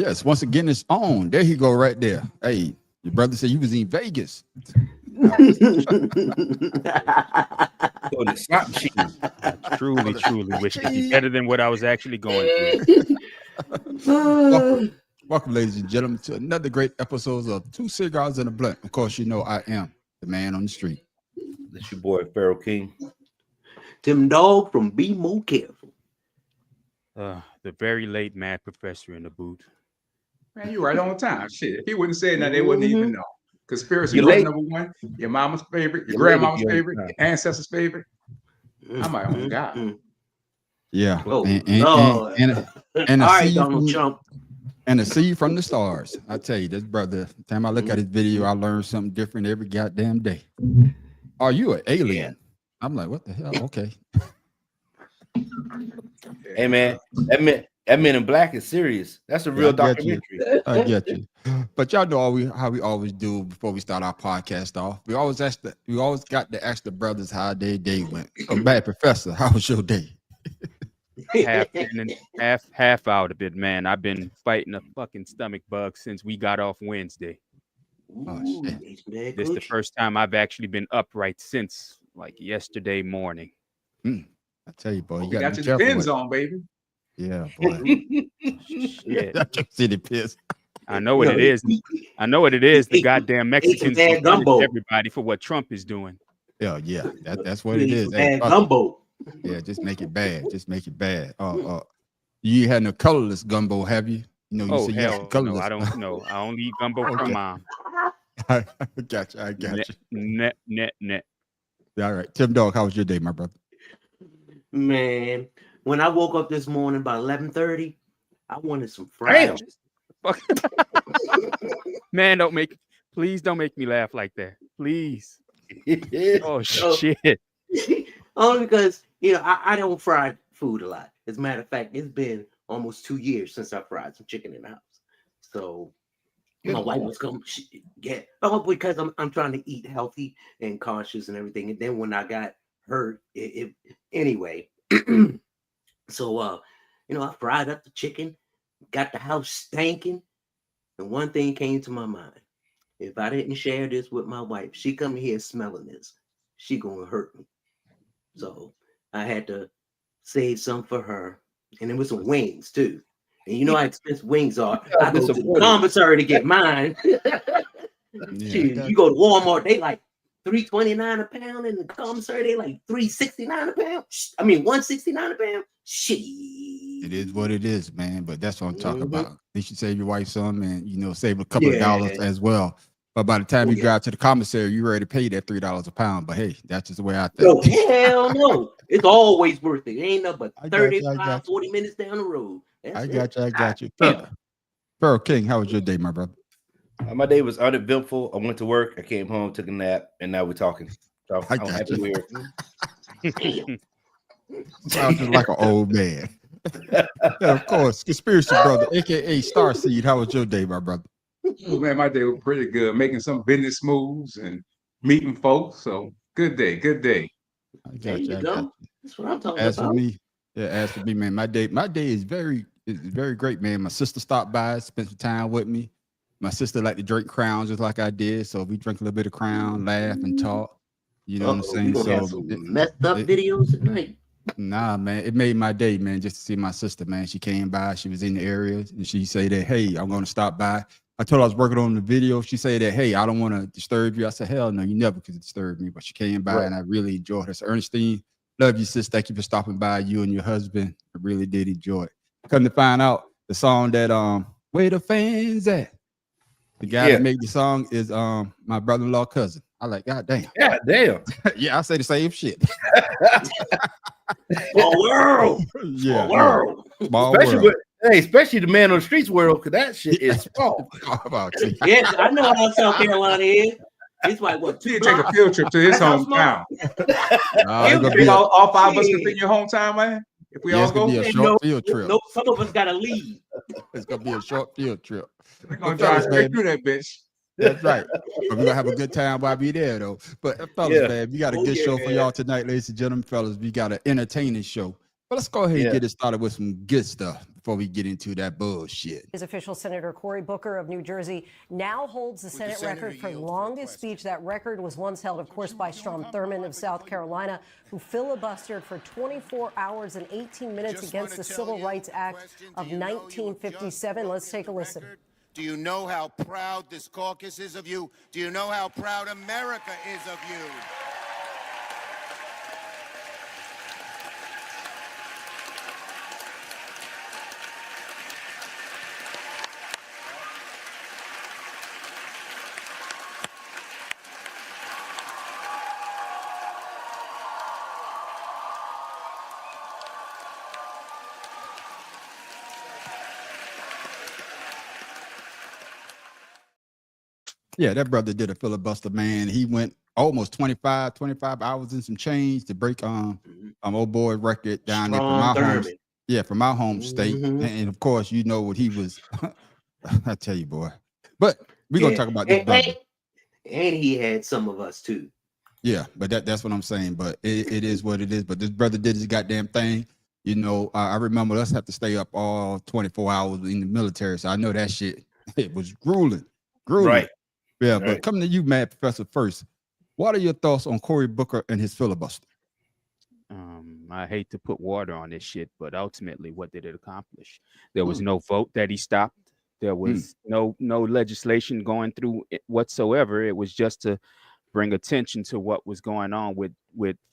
Yes, once again, it's on. There he go right there. Hey, your brother said you was in Vegas. So the slot machine. I truly wish to be better than what I was actually going through. Welcome, ladies and gentlemen, to another great episode of Two Cigars and a Blunt. Of course, you know I am the man on the street. That's your boy, Pharaoh King. Tim Dog from Be More Careful. The very late mad professor in the booth. Man, you right on time. Shit. If he wouldn't say that, they wouldn't even know. Conspiracy number one, your mama's favorite, your grandmama's favorite, your ancestors' favorite. I'm like, oh God. Yeah. Oh, and all right, Donald Trump. And to see you from the stars. I tell you, this brother, every time I look at his video, I learn something different every goddamn day. Are you an alien? Yeah. I'm like, what the hell? Okay. Hey man, that Man in Black is serious. That's a real documentary. I get you. But y'all know how we always do before we start our podcast off. We always got to ask the brothers how their day went. So, bad professor, how was your day? half out of it, man. I've been fighting a fucking stomach bug since we got off Wednesday. Oh shit. This is the first time I've actually been upright since like yesterday morning. I tell you, boy, you got your pins on, baby. Yeah, boy. Shit. City piss. I know what it is. I know what it is. The goddamn Mexicans gumbo. Everybody for what Trump is doing. Yeah. That's what it is. Bad gumbo. Yeah, just make it bad. Just make it bad. You had no colorless gumbo, have you? You know, you hell no, I don't know. I only eat gumbo from mom. I got you. Net. All right. Tim Dog, how was your day, my brother? Man, when I woke up this morning by 11:30, I wanted some fries. Man, please don't make me laugh like that. Please. Oh shit. Only because I don't fry food a lot. As a matter of fact, it's been almost 2 years since I fried some chicken in the house. So my wife was coming, because I'm trying to eat healthy and conscious and everything. And then when I got hurt, anyway. So I fried up the chicken, got the house stinking, and one thing came to my mind. If I didn't share this with my wife, she come here smelling this, she gonna hurt me. So I had to save some for her, and it was some wings too. And you know how expensive wings are. I go to the commissary to get mine. You go to Walmart, they like $3.29 a pound, and the commissary they like $3.69 a pound. I mean $1.69 a pound. Shit. It is what it is, man. But that's what I'm talking about. You should save your wife some, and save a couple of dollars as well. But by the time you drive to the commissary, you're ready to pay that $3 a pound. But hey, that's just the way I think. No, hell no. It's always worth it. It ain't nothing but 35, 40 minutes down the road. I got you. Pharaoh King, how was your day, my brother? My day was uneventful. I went to work. I came home, took a nap, and now we're talking. So I got you. Sounds just like an old man. Yeah, of course. Conspiracy brother, a.k.a. Starseed. How was your day, my brother? Oh, man, my day was pretty good. Making some business moves and meeting folks. So good day. I got you. That's what I'm talking about. As for me, man, my day is very great, man. My sister stopped by, spent some time with me. My sister liked to drink Crown just like I did, so we drank a little bit of Crown, laugh and talk. You know what I'm saying? So messed up videos tonight. Nah, man, it made my day, man, just to see my sister, man. She came by, she was in the area, and she said that, hey, I'm going to stop by. I told her I was working on the video. She said that, hey, I don't want to disturb you. I said, hell no, you never could disturb me. But she came by, and I really enjoyed her. So Ernestine, love you, sis. Thank you for stopping by, you and your husband. I really did enjoy it. Come to find out, the song that Where the Fans At? The guy that made the song is my brother-in-law cousin. I like, God damn. God damn. Yeah, I say the same shit. Small world. Yeah. Small world. Especially the man on the streets world, because that shit is small. Yes, I know how South Carolina is. It's like what? You take a field trip to his hometown. All 5 of us can be in your hometown, man. If we all go, be a short field trip. No, some of us gotta leave. It's gonna be a short field trip. We're gonna drive straight through that bitch. That's right. But we're gonna have a good time while I be there, though. But fellas, man, we got a good show for y'all tonight, ladies and gentlemen. Fellas, we got an entertaining show. But let's go ahead and get it started with some good stuff. before we get into that bullshit. His official Senator Cory Booker of New Jersey now holds the Senate record for longest speech. That record was once held, of course, by Strom Thurmond of South Carolina, who filibustered for 24 hours and 18 minutes against the Civil Rights Act of 1957. Let's take a listen. Do you know how proud this caucus is of you? Do you know how proud America is of you? Yeah, that brother did a filibuster, man. He went almost 25 hours and some change to break old boy record down there from my home. Yeah, from my home state. And of course, you know what he was. I tell you, boy. But we're gonna talk about this brother. And he had some of us too. Yeah, but that's what I'm saying. But it is what it is. But this brother did his goddamn thing. You know, I remember us have to stay up all 24 hours in the military. So I know that shit. It was grueling. Right. Yeah, Right. But coming to you, Mad Professor, first, what are your thoughts on Cory Booker and his filibuster? I hate to put water on this shit, but ultimately, what did it accomplish? There was no vote that he stopped. There was no legislation going through it whatsoever. It was just to bring attention to what was going on with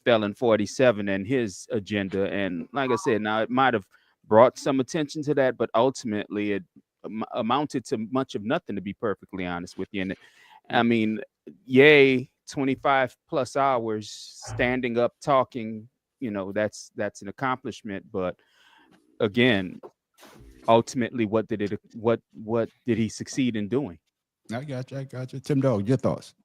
Felon 47 and his agenda. And like I said, now it might have brought some attention to that, but ultimately it amounted to much of nothing, to be perfectly honest with you. And I mean, yay, 25 plus hours standing up talking, you know, that's an accomplishment. But again, ultimately, what did he succeed in doing? I got you. Tim Dog, your thoughts?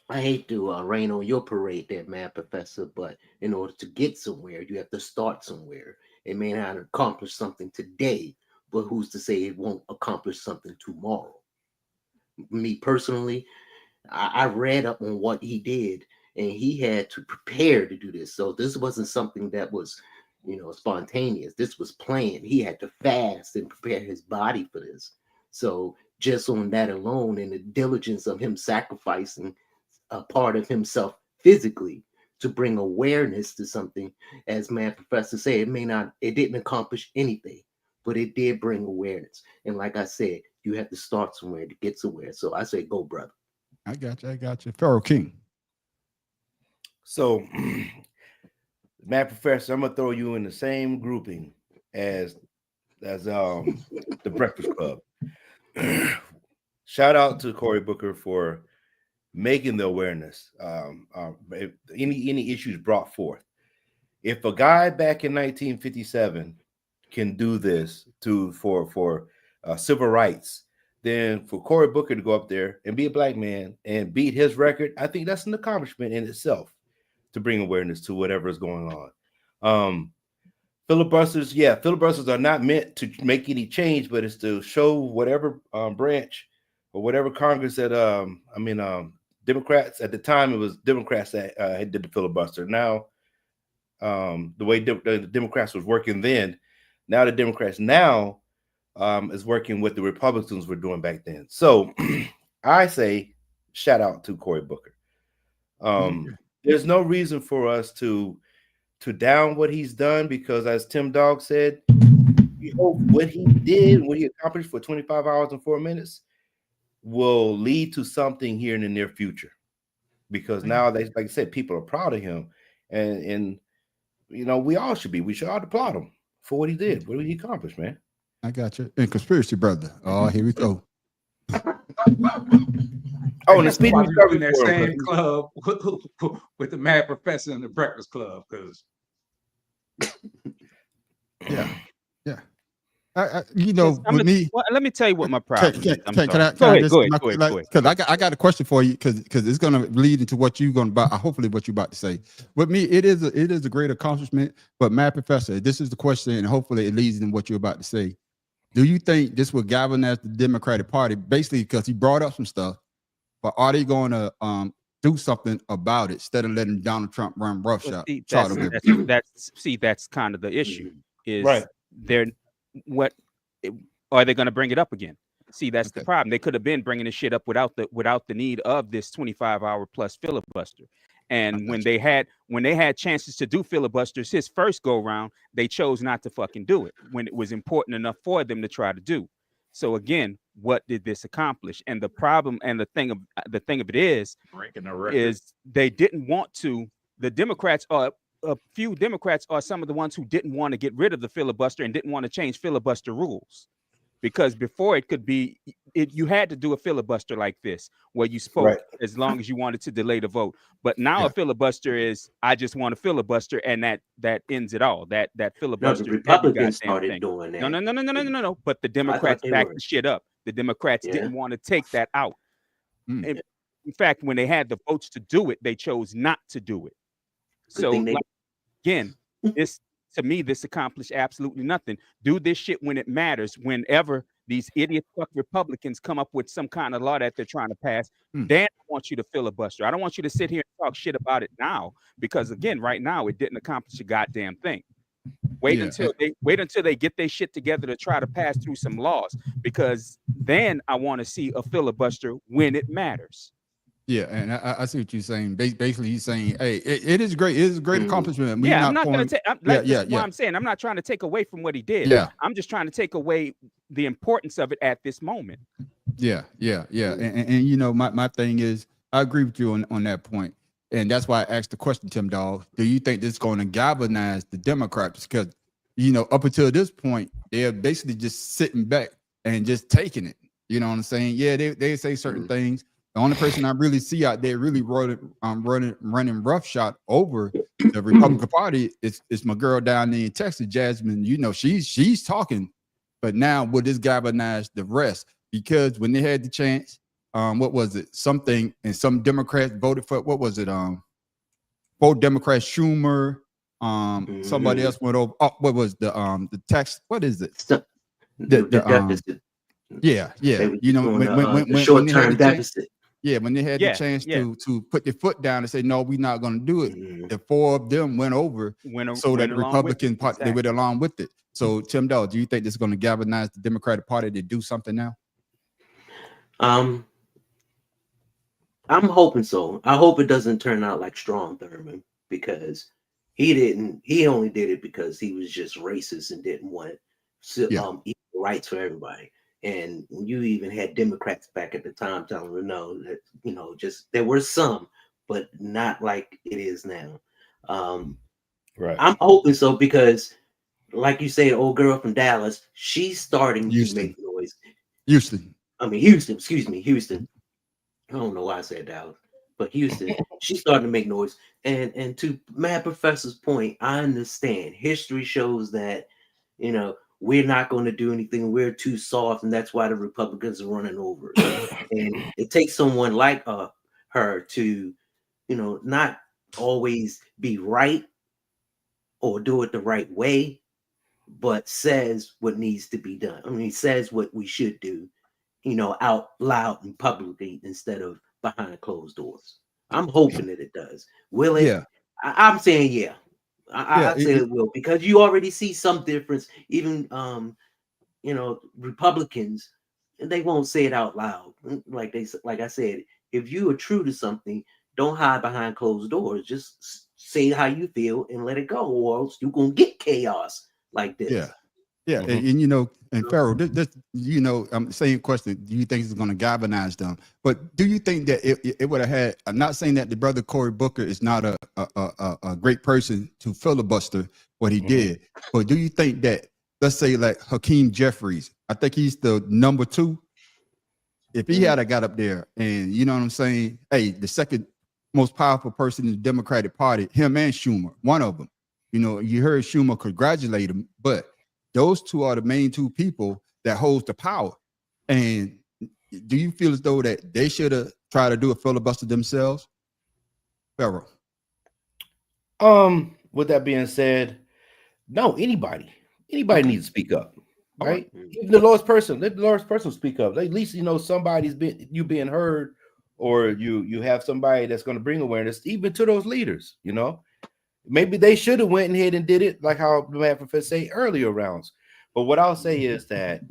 I hate to rain on your parade there, Mad Professor, but in order to get somewhere, you have to start somewhere. It may not accomplish something today, but who's to say it won't accomplish something tomorrow? Me personally, I read up on what he did, and he had to prepare to do this. So this wasn't something that was, you know, spontaneous. This was planned. He had to fast and prepare his body for this. So just on that alone, and the diligence of him sacrificing a part of himself physically to bring awareness to something, as Mad Professor said, it didn't accomplish anything, but it did bring awareness. And like I said, you have to start somewhere to get somewhere. So I say, go, brother. I got you. Pharaoh King. So, Mad Professor, I'm gonna throw you in the same grouping as the Breakfast Club. Shout out to Cory Booker for making the awareness. Any issues brought forth. If a guy back in 1957 can do this for civil rights, then for Cory Booker to go up there and be a black man and beat his record, I think that's an accomplishment in itself to bring awareness to whatever is going on. Filibusters are not meant to make any change, but it's to show whatever branch or whatever Congress that Democrats at the time, it was Democrats that did the filibuster. Now, the way the Democrats was working then, now the Democrats now is working with the Republicans were doing back then. So I say, shout out to Cory Booker. There's no reason for us to down what he's done, because as Tim Dog said, we hope what he did, what he accomplished for 25 hours and 4 minutes will lead to something here in the near future. Because now, like I said, people are proud of him, and you know, we all should be. We should all applaud him for what he did, what he accomplished, man. I got you. And conspiracy brother. Oh, here we go. Oh, and speaking of in that same club with the Mad Professor and the Breakfast Club, because yeah. You know, with me. Well, let me tell you what my problem is. Go ahead. Because I got a question for you, because it's going to lead into what you're going to hopefully what you're about to say. With me, it is a great accomplishment. But Mad Professor, this is the question, and hopefully it leads into what you're about to say. Do you think this will galvanize the Democratic Party, basically because he brought up some stuff, but are they going to do something about it instead of letting Donald Trump run roughshod? That's kind of the issue. Is right. they're what are they going to bring it up again? See, that's the problem. They could have been bringing the shit up without the need of this 25-hour plus filibuster. And when they had chances to do filibusters his first go round, they chose not to fucking do it when it was important enough for them to try to do. So again, what did this accomplish? And the problem and the thing of it is they didn't want to. The Democrats are a few Democrats are some of the ones who didn't want to get rid of the filibuster and didn't want to change filibuster rules. Because before it could be, you had to do a filibuster like this, where you spoke as long as you wanted to delay the vote. But now a filibuster is, I just want a filibuster, and that ends it all. That filibuster. No, the Republicans started doing that. No. But the Democrats backed the shit up. The Democrats didn't want to take that out. In fact, when they had the votes to do it, they chose not to do it. So again, to me, this accomplished absolutely nothing. Do this shit when it matters. Whenever these idiot fuck Republicans come up with some kind of law that they're trying to pass, then I want you to filibuster. I don't want you to sit here and talk shit about it now, because again, right now it didn't accomplish a goddamn thing. Wait until they get their shit together to try to pass through some laws, because then I want to see a filibuster when it matters. Yeah, and I see what you're saying. Basically, he's saying, "Hey, it is great. It is a great accomplishment." I'm not going to take. I'm saying I'm not trying to take away from what he did. Yeah, I'm just trying to take away the importance of it at this moment. Yeah. And you know, my thing is, I agree with you on that point, and that's why I asked the question, Tim Dog. Do you think this is going to galvanize the Democrats? Because you know, up until this point, they're basically just sitting back and just taking it. You know what I'm saying? Yeah, they say certain things. The only person I really see out there really running roughshod over the Republican Party is my girl down there in Texas, Jasmine. You know, she's talking, but now will this galvanize the rest? Because when they had the chance, what was it? Something, and some Democrats voted for, what was it? Both Democrats, Schumer, somebody else went over. Oh, what was the tax? What is it? The deficit. Yeah. You know, when short-term deficit. Yeah, when they had the chance to put their foot down and say, no, we're not going to do it. The four of them went over so that the Republican Party, they went along with it. So, Tim Dawes, do you think this is going to galvanize the Democratic Party to do something now? I'm hoping so. I hope it doesn't turn out like Strom Thurmond, because he only did it because he was just racist and didn't want equal rights for everybody. And you even had Democrats back at the time telling them, no, that, you know, just there were some, but not like it is now. Right. I'm hoping so, because like you say, old girl from Dallas, she's starting to make noise. Houston. I don't know why I said Dallas, but Houston, she's starting to make noise. And to Mad Professor's point, I understand. History shows that, you know, we're not going to do anything. We're too soft, and that's why the Republicans are running over us. And it takes someone like her to, you know, not always be right or do it the right way, but says what needs to be done. I mean, says what we should do, you know, out loud and publicly instead of behind closed doors. I'm hoping that it does. Will it? Yeah. I'm saying yeah. I'd say it will, because you already see some difference. Even you know, Republicans, they won't say it out loud. Like I said, if you are true to something, don't hide behind closed doors. Just say how you feel and let it go, or else you're gonna get chaos like this. Yeah, and you know, and Pharaoh, this you know, I'm saying question. Do you think it's going to galvanize them? But do you think that it would have had? I'm not saying that the brother Cory Booker is not a great person to filibuster what he did, but do you think that, let's say like Hakeem Jeffries, I think he's the number 2. If he had got up there, and you know what I'm saying, hey, the second most powerful person in the Democratic Party, him and Schumer, one of them. You know, you heard Schumer congratulate him, but those two are the main 2 people that holds the power. And do you feel as though that they should have tried to do a filibuster themselves? Pharaoh. With that being said, no, anybody needs to speak up, right? Even the lowest person, let the lowest person speak up. At least, you know, somebody's being heard, or you have somebody that's going to bring awareness even to those leaders, you know. Maybe they should have went ahead and did it like how the man professor say earlier rounds. But what I'll say is that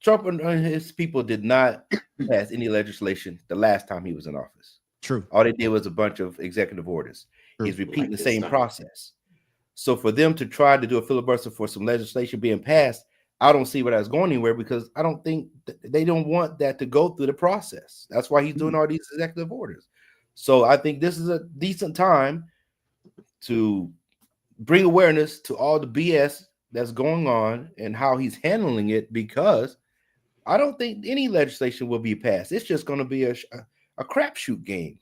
Trump and his people did not pass any legislation the last time he was in office. True. All they did was a bunch of executive orders. True. He's repeating Like the same this process. So for them to try to do a filibuster for some legislation being passed, I don't see where that's going anywhere, because I don't think they don't want that to go through the process. That's why he's doing all these executive orders. So I think this is a decent time to bring awareness to all the BS that's going on and how he's handling it, because I don't think any legislation will be passed. It's just going to be a crapshoot game.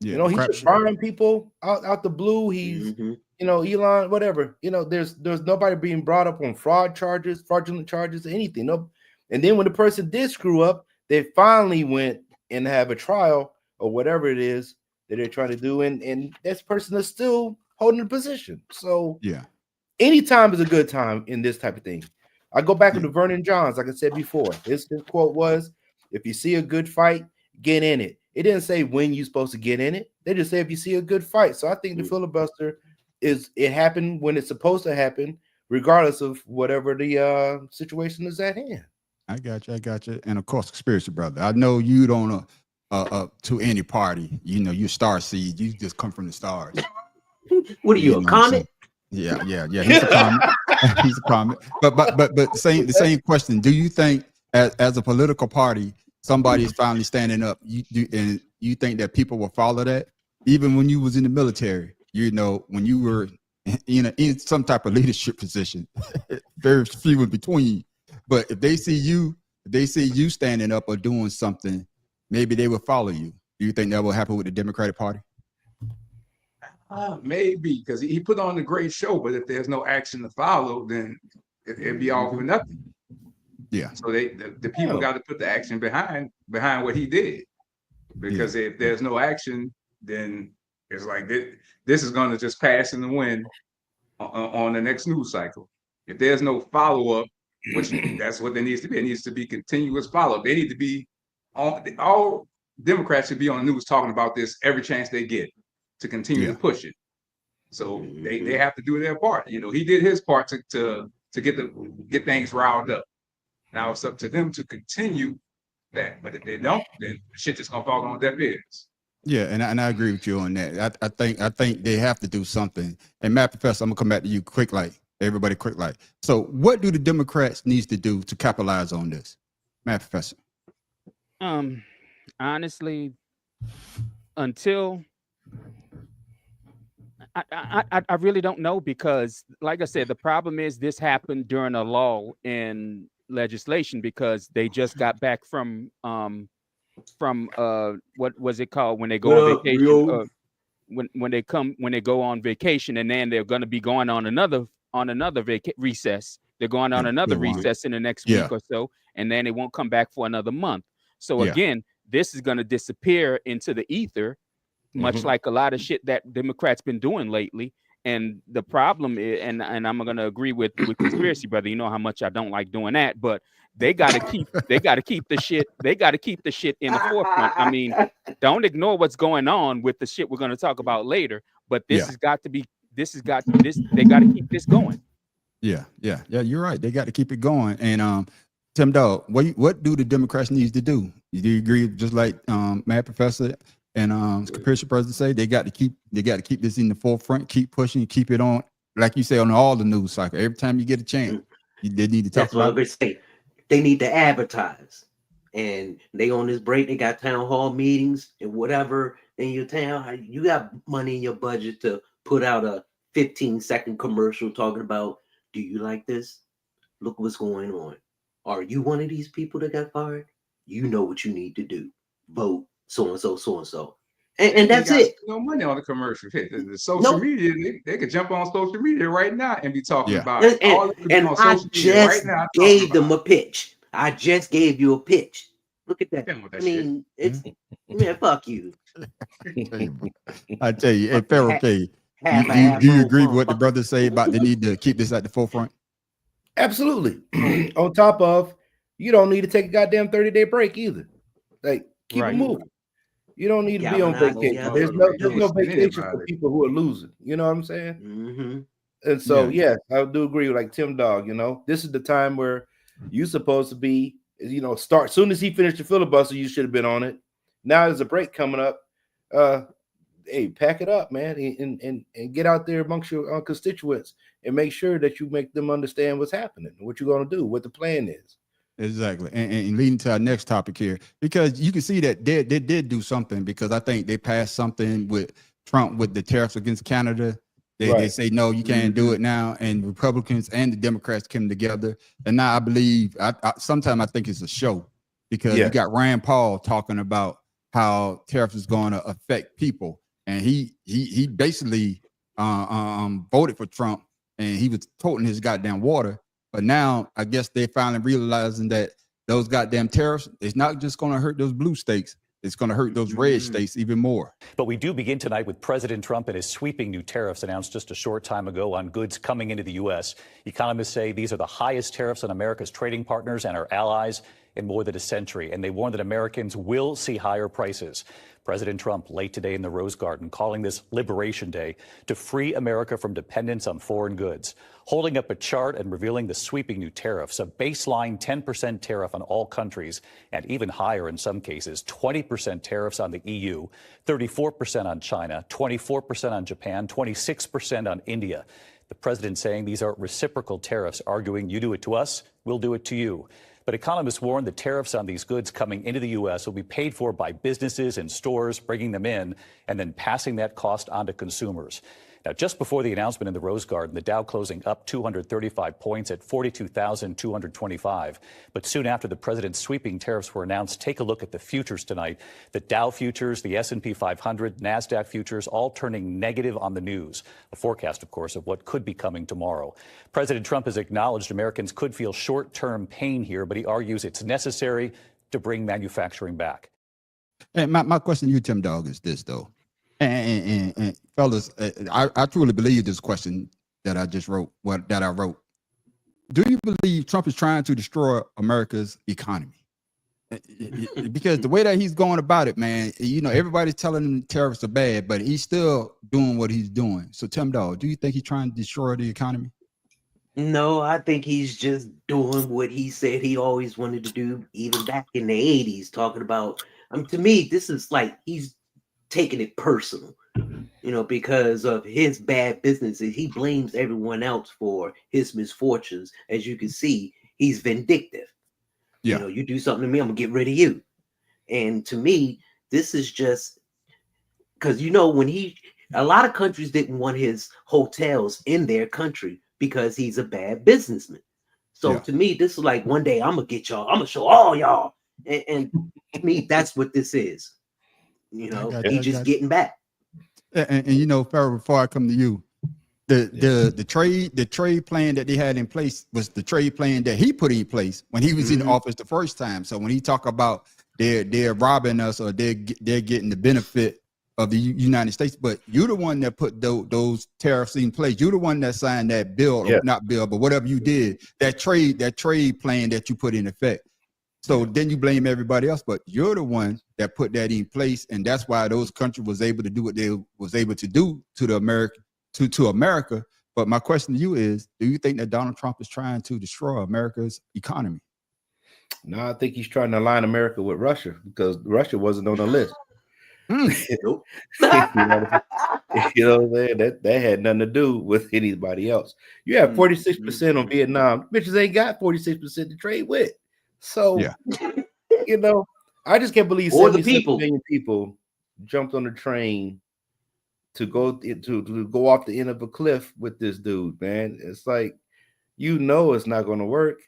Yeah, You know, he's just firing people out the blue. He's, you know, Elon, whatever. You know, there's nobody being brought up on fraudulent charges, anything. No. And then when the person did screw up, they finally went and have a trial or whatever it is that they're trying to do, and this person is still holding the position. So yeah, anytime is a good time in this type of thing. I go back to Vernon Johns, like I said before. His quote was, "If you see a good fight, get in it." It didn't say when you're supposed to get in it. They just say if you see a good fight. So I think the filibuster it happened when it's supposed to happen, regardless of whatever the situation is at hand. I got you. And of course, conspiracy brother. I know you don't to any party. You know, you star seed. You just come from the stars. What are you, a comet? Yeah. He's a comet. He's a comet. But the same question. Do you think as a political party, somebody is finally standing up? You think that people will follow that? Even when you was in the military, you know, when you were in some type of leadership position, very few in between. But if they see you standing up or doing something, maybe they will follow you. Do you think that will happen with the Democratic Party? Maybe, because he put on a great show, but if there's no action to follow, then it'd be all for nothing. Yeah. So the people got to put the action behind what he did, because if there's no action, then it's like this is going to just pass in the wind on the next news cycle. If there's no follow up, which that's what there needs to be. It needs to be continuous follow up. They need to be all Democrats should be on the news talking about this every chance they get to continue to push it. So they have to do their part. You know, he did his part to get things riled up. Now it's up to them to continue that. But if they don't, then shit just gonna fall on deaf ears. Yeah, and I agree with you on that. I think they have to do something. And Matt Professor, I'm gonna come back to you quick, like everybody, quick, like. So, what do the Democrats needs to do to capitalize on this, Matt Professor? Honestly, until I really don't know, because, like I said, the problem is this happened during a lull in legislation, because they just got back from what was it called when they go on vacation? When they go on vacation, and then they're going to be going on another recess. They're going on another recess in the next week or so, and then they won't come back for another month. So again, this is going to disappear into the ether, much like a lot of shit that Democrats been doing lately. And the problem is, and I'm going to agree with conspiracy brother. You know how much I don't like doing that, but they got to keep the shit. They got to keep the shit in the forefront. I mean, don't ignore what's going on with the shit we're going to talk about later. But this has got to be. They got to keep this going. Yeah. You're right. They got to keep it going. And Tim Dog, what do the Democrats need to do? Do you agree? Just like Matt Professor and conspiracy brothers say, they got to keep this in the forefront, keep pushing, keep it on, like you say, on all the news cycle. Every time you get a chance, they need to talk That's about it. They need to advertise, and they on this break. They got town hall meetings and whatever in your town. You got money in your budget to put out a 15-second commercial talking about, do you like this? Look what's going on. Are you one of these people that got fired? You know what you need to do. Vote so and so. And that's it. No money on the commercial. The social media, they could jump on social media right now and be talking about it. And I just gave them a pitch. I just gave you a pitch. Look at that. I mean, it's man, fuck you. I tell you, hey, Pharaoh K, do you agree with what the brothers say about the need to keep this at the forefront? Absolutely. On top of, you don't need to take a goddamn 30-day break either. Like, keep it moving. You don't need to be on vacation. There's no vacation for people who are losing. You know what I'm saying? And so, yeah, I do agree with like Tim Dog. You know, this is the time where you're supposed to be. You know, start soon as he finished the filibuster. You should have been on it. Now there's a break coming up. Hey, pack it up, man, and get out there amongst your constituents and make sure that you make them understand what's happening, what you're going to do, what the plan is. Exactly. And leading to our next topic here, because you can see that they did do something, because I think they passed something with Trump with the tariffs against Canada. They say, no, you can't do it now. And Republicans and the Democrats came together. And now I believe, sometimes I think it's a show, because you got Rand Paul talking about how tariffs is going to affect people. And he basically voted for Trump, and he was toting his goddamn water. But now I guess they're finally realizing that those goddamn tariffs, it's not just going to hurt those blue states. It's going to hurt those red states even more. But we do begin tonight with President Trump and his sweeping new tariffs announced just a short time ago on goods coming into the U.S. Economists say these are the highest tariffs on America's trading partners and our allies in more than a century. And they warn that Americans will see higher prices. President Trump late today in the Rose Garden calling this Liberation Day to free America from dependence on foreign goods, holding up a chart and revealing the sweeping new tariffs, a baseline 10% tariff on all countries, and even higher in some cases, 20% tariffs on the EU, 34% on China, 24% on Japan, 26% on India. The president saying these are reciprocal tariffs, arguing you do it to us, we'll do it to you. But economists warn the tariffs on these goods coming into the U.S. will be paid for by businesses and stores bringing them in and then passing that cost on to consumers. Now, just before the announcement in the Rose Garden, the Dow closing up 235 points at 42,225. But soon after the president's sweeping tariffs were announced, take a look at the futures tonight. The Dow futures, the S&P 500, NASDAQ futures, all turning negative on the news. A forecast, of course, of what could be coming tomorrow. President Trump has acknowledged Americans could feel short-term pain here, but he argues it's necessary to bring manufacturing back. And my question to you, Tim Dog, is this, though. And fellas, I truly believe this question that I just wrote, that I wrote. Do you believe Trump is trying to destroy America's economy? Because the way that he's going about it, man, you know, everybody's telling him tariffs are bad, but he's still doing what he's doing. So, Tim Dog, do you think he's trying to destroy the economy? No, I think he's just doing what he said he always wanted to do, even back in the 80s, talking about, to me, this is like he's taking it personal, you know, because of his bad businesses. He blames everyone else for his misfortunes. As you can see, he's vindictive. You know, you do something to me, I'm gonna get rid of you. And to me, this is just because, you know, when a lot of countries didn't want his hotels in their country because he's a bad businessman. So to me, this is like, one day I'm gonna get y'all, I'm gonna show all y'all. And to me, that's what this is. You know, he's just getting back. And you know, Farrell, before I come to you, the trade plan that they had in place was the trade plan that he put in place when he was in office the first time. So when he talk about they're robbing us, or they're getting the benefit of the United States, but you're the one that put those tariffs in place. You're the one that signed that bill, or not bill, but whatever you did, that trade plan that you put in effect. So then you blame everybody else, but you're the one that put that in place, and that's why those countries was able to do what they was able to do to the America. But my question to you is, do you think that Donald Trump is trying to destroy America's economy? No, I think he's trying to align America with Russia, because Russia wasn't on the list. You know what I'm saying? That had nothing to do with anybody else. You have 46% on Vietnam. Bitches ain't got 46% to trade with. So, you know, I just can't believe 76 million people jumped on the train to go off the end of a cliff with this dude, man. It's like, you know, it's not going to work.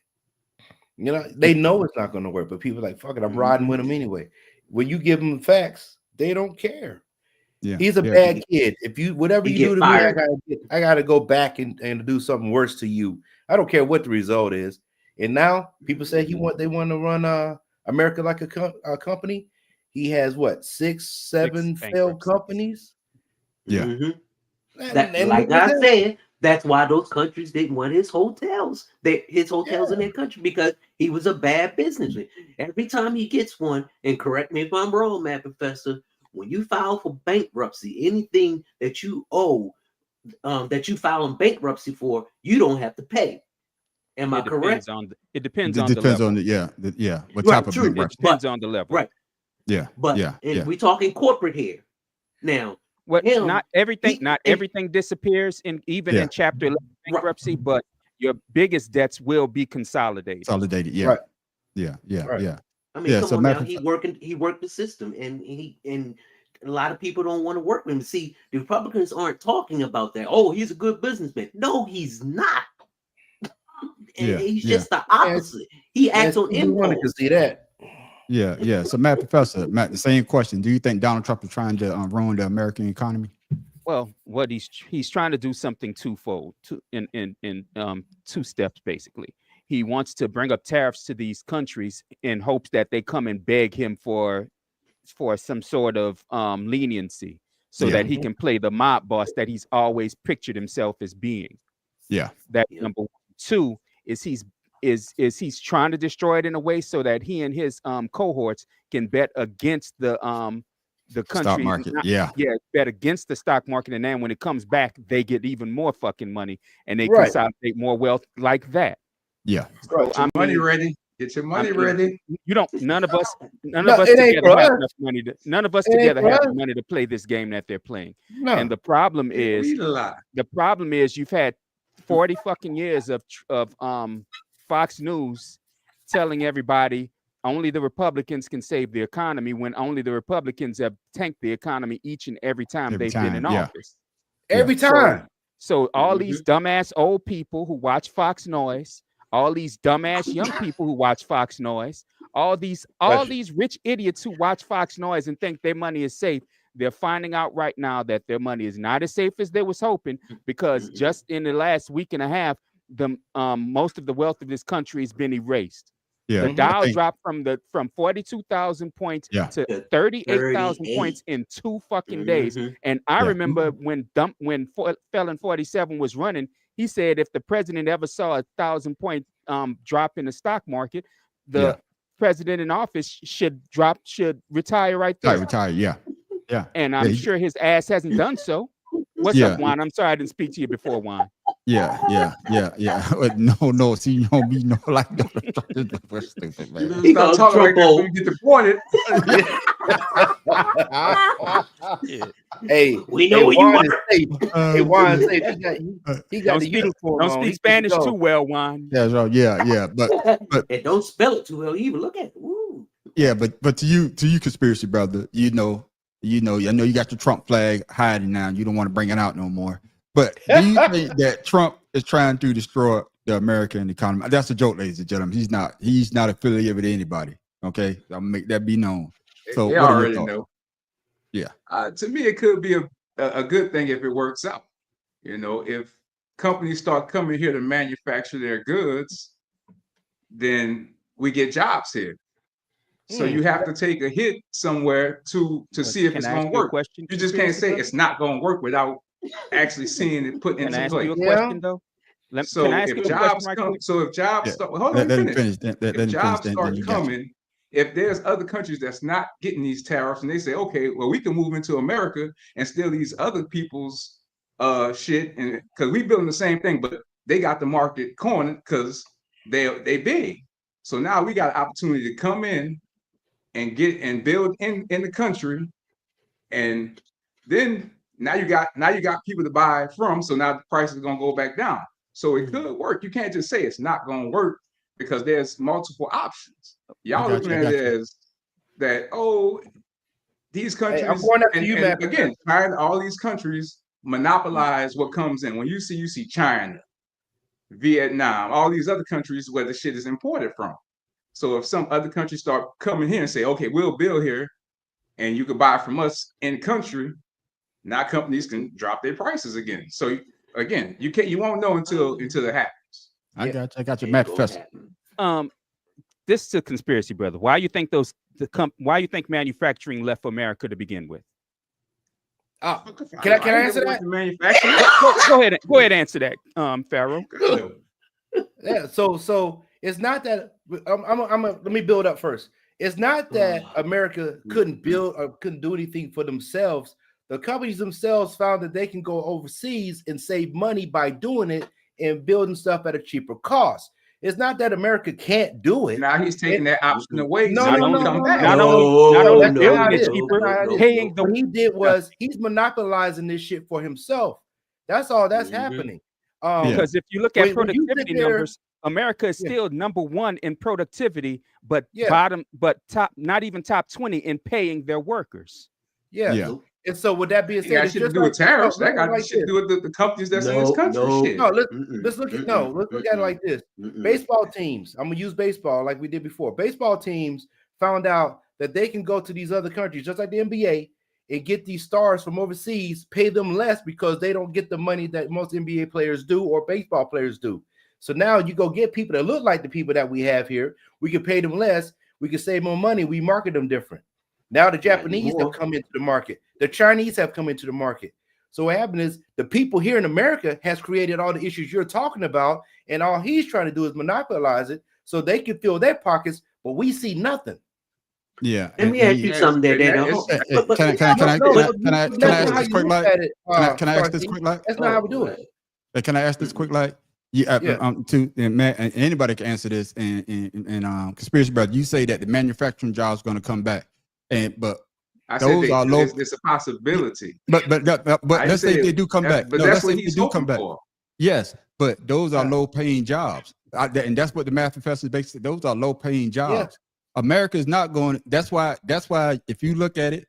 You know, they know it's not going to work, but people are like, fuck it, I'm riding with him anyway. When you give them facts, they don't care. He's a bad kid. If you, whatever you do to me, I gotta go back and do something worse to you. I don't care what the result is. And now people say they want to run America like a company. He has what, 6, 7 failed companies? And like I said, that's why those countries didn't want his hotels. His hotels in their country, because he was a bad businessman. Every time he gets one, and correct me if I'm wrong, Matt Professor, when you file for bankruptcy, anything that you owe that you file in bankruptcy for, you don't have to pay. Am I correct? It depends It on the depends level. on what Right, type of true, It bankruptcy. depends on the level. Right. Yeah, But we talking corporate here. Now, not everything disappears in chapter 11 bankruptcy, but your biggest debts will be consolidated. Yeah. Right. Yeah. I mean, come so on now. matter He worked the system, and a lot of people don't want to work with him. See, the Republicans aren't talking about that. Oh, he's a good businessman. No, he's not. And he's just the opposite. He acts on impulse. To see that. Yeah. So Matt, the same question. Do you think Donald Trump is trying to ruin the American economy? Well, what he's trying to do something twofold, in two steps basically. He wants to bring up tariffs to these countries in hopes that they come and beg him for some sort of leniency, so that he can play the mob boss that he's always pictured himself as being. Yeah. That's number one. Two is he's trying to destroy it in a way so that he and his cohorts can bet against the country stock market. Bet against the stock market, and then when it comes back, they get even more fucking money and they consolidate more wealth like that. Yeah. So, get your money ready. Get your money ready. You don't. None of us together have enough money to. None of us together have the money to play this game that they're playing. No. And the problem is you've had 40 fucking years of Fox News telling everybody only the Republicans can save the economy, when only the Republicans have tanked the economy each and every time they've been in office. Every time. So all these dumbass old people who watch Fox Noise, all these dumbass young people who watch Fox Noise, all these rich idiots who watch Fox Noise and think their money is safe, they're finding out right now that their money is not as safe as they was hoping, because just in the last week and a half, the most of the wealth of this country has been erased. Yeah. The Dow dropped from 42,000 points to 38,000 points in 2 fucking days. And I remember when Felon 47 was running, he said if the president ever saw 1,000 point drop in the stock market, the president in office should retire right there. Retire. Yeah. And I'm sure his ass hasn't done so. What's up, Juan? I'm sorry I didn't speak to you before, Juan. Yeah. No. See, you don't be no like stupid, man. He gonna talk like that when you get deported. Hey, we know where you want. Hey, Juan, he got the uniform. Don't speak Spanish too well, Juan. Yeah. But and don't spell it too well either. Look at it. Woo. Yeah, but to you, conspiracy brother, I know you got your Trump flag hiding now. You don't want to bring it out no more. But do you think that Trump is trying to destroy the American economy? That's a joke, ladies and gentlemen. He's not affiliated with anybody. Okay, I'll make that be known. So they already know. Yeah. To me, it could be a good thing if it works out. If companies start coming here to manufacture their goods, then we get jobs here. So you have to take a hit somewhere to see if it's going to work. You just can't say it's not going to work without actually seeing it put into place. Can I ask you a question though? So if jobs come, if jobs start coming, if there's other countries that's not getting these tariffs and they say, okay, well, we can move into America and steal these other people's shit, and because we building the same thing, but they got the market cornered because they big. So now we got an opportunity to come in and build in the country, and then now you got people to buy from. So now the price is gonna go back down. So it could work. You can't just say it's not gonna work because there's multiple options. Y'all looking at it as that, these countries. Hey, I'm going up to you, man. Again, China, all these countries monopolize what comes in. When you see China, Vietnam, all these other countries where the shit is imported from. So if some other countries start coming here and say, okay, we'll build here and you can buy from us in country, now companies can drop their prices again. So again, you won't know until it happens. I got you, Matt Professor. This is a conspiracy, brother. Why you think why you think manufacturing left America to begin with? Can I answer that? Manufacturing? Go ahead, answer that, Pharaoh. Yeah. So it's not that let me build up first. It's not that America couldn't build or couldn't do anything for themselves. The companies themselves found that they can go overseas and save money by doing it and building stuff at a cheaper cost. It's not that America can't do it. Now he's taking that option away. No, so no, he no, can come no, back. Not no. only That's not how building it it is. cheaper, That's not how it is. paying the What he did was he's monopolizing this shit for himself. That's all that's happening. Because if you look at when you sit productivity there- numbers, America is Yeah. still number one in productivity, but Yeah. top, not even top 20 in paying their workers. Yeah. And so with that being said, That it's shit to just do with like- tariffs. no, That got like shit to this. do with the companies that's in this country. Shit. No, let's look at let's look at it like this. Baseball teams. I'm gonna use baseball like we did before. Baseball teams found out that they can go to these other countries, just like the NBA, and get these stars from overseas, pay them less because they don't get the money that most NBA players do or baseball players do. So now you go get people that look like the people that we have here. We can pay them less. We can save more money. We market them different. Now the Japanese have come into the market. The Chinese have come into the market. So what happened is the people here in America has created all the issues you're talking about, and all he's trying to do is monopolize it so they can fill their pockets, but we see nothing. Yeah. Let me ask you something there. Can I ask this quick like? Can I ask this quick like? That's not how we do it. Can I ask this quick like? And Matt, and anybody can answer this. And conspiracy brother, you say that the manufacturing jobs going to come back, but I those said are low. it's a possibility. But let's say they do come back. But No, that's let's what say they he's do come hoping back. for. Yes, but those are low paying jobs, and that's what the math professors basically. Those are low paying jobs. America is not going. That's why. If you look at it,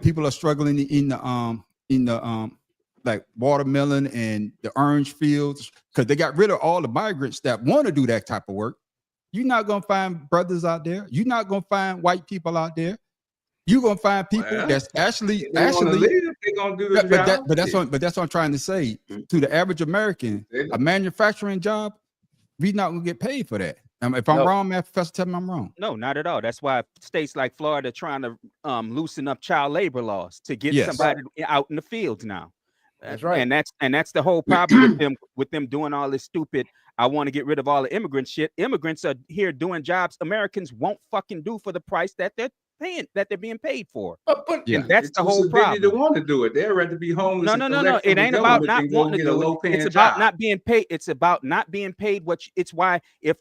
people are struggling in the like watermelon and the orange fields because they got rid of all the migrants that want to do that type of work. You're not gonna find brothers out there. You're not gonna find white people out there. You're gonna find people that's actually They're gonna do the job. But that's what I'm trying to say. To the average American, a manufacturing job, we not gonna get paid for that. If I'm wrong, man, Professor, tell me I'm wrong. No, not at all. That's why states like Florida are trying to loosen up child labor laws to get somebody out in the fields now. That's right. And that's the whole problem with them doing all this stupid. I want to get rid of all the immigrant shit. Immigrants are here doing jobs Americans won't fucking do for the price that they're paying, that they're being paid for. And that's the whole problem. They want to do it. They'd rather be homeless. No. It ain't about not wanting to do it. It's about not being paid. It's about not being paid. It's why if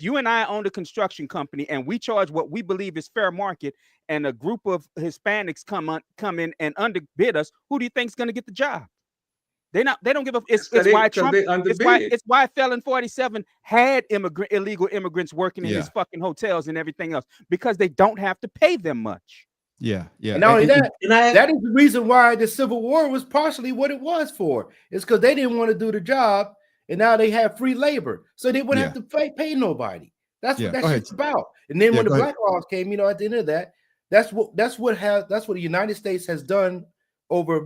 you and I own a construction company and we charge what we believe is fair market, and a group of Hispanics come in and underbid us, who do you think is going to get the job? They don't give a. It's why Trump. It's why Felon 47 had illegal immigrants working in his fucking hotels and everything else, because they don't have to pay them much. Yeah. And not only that, that is the reason why the Civil War was partially what it was for. It's because they didn't want to do the job, and now they have free labor, so they wouldn't have to pay nobody. That's what that shit's about. And then when the Black Laws came, at the end of that, that's what the United States has done over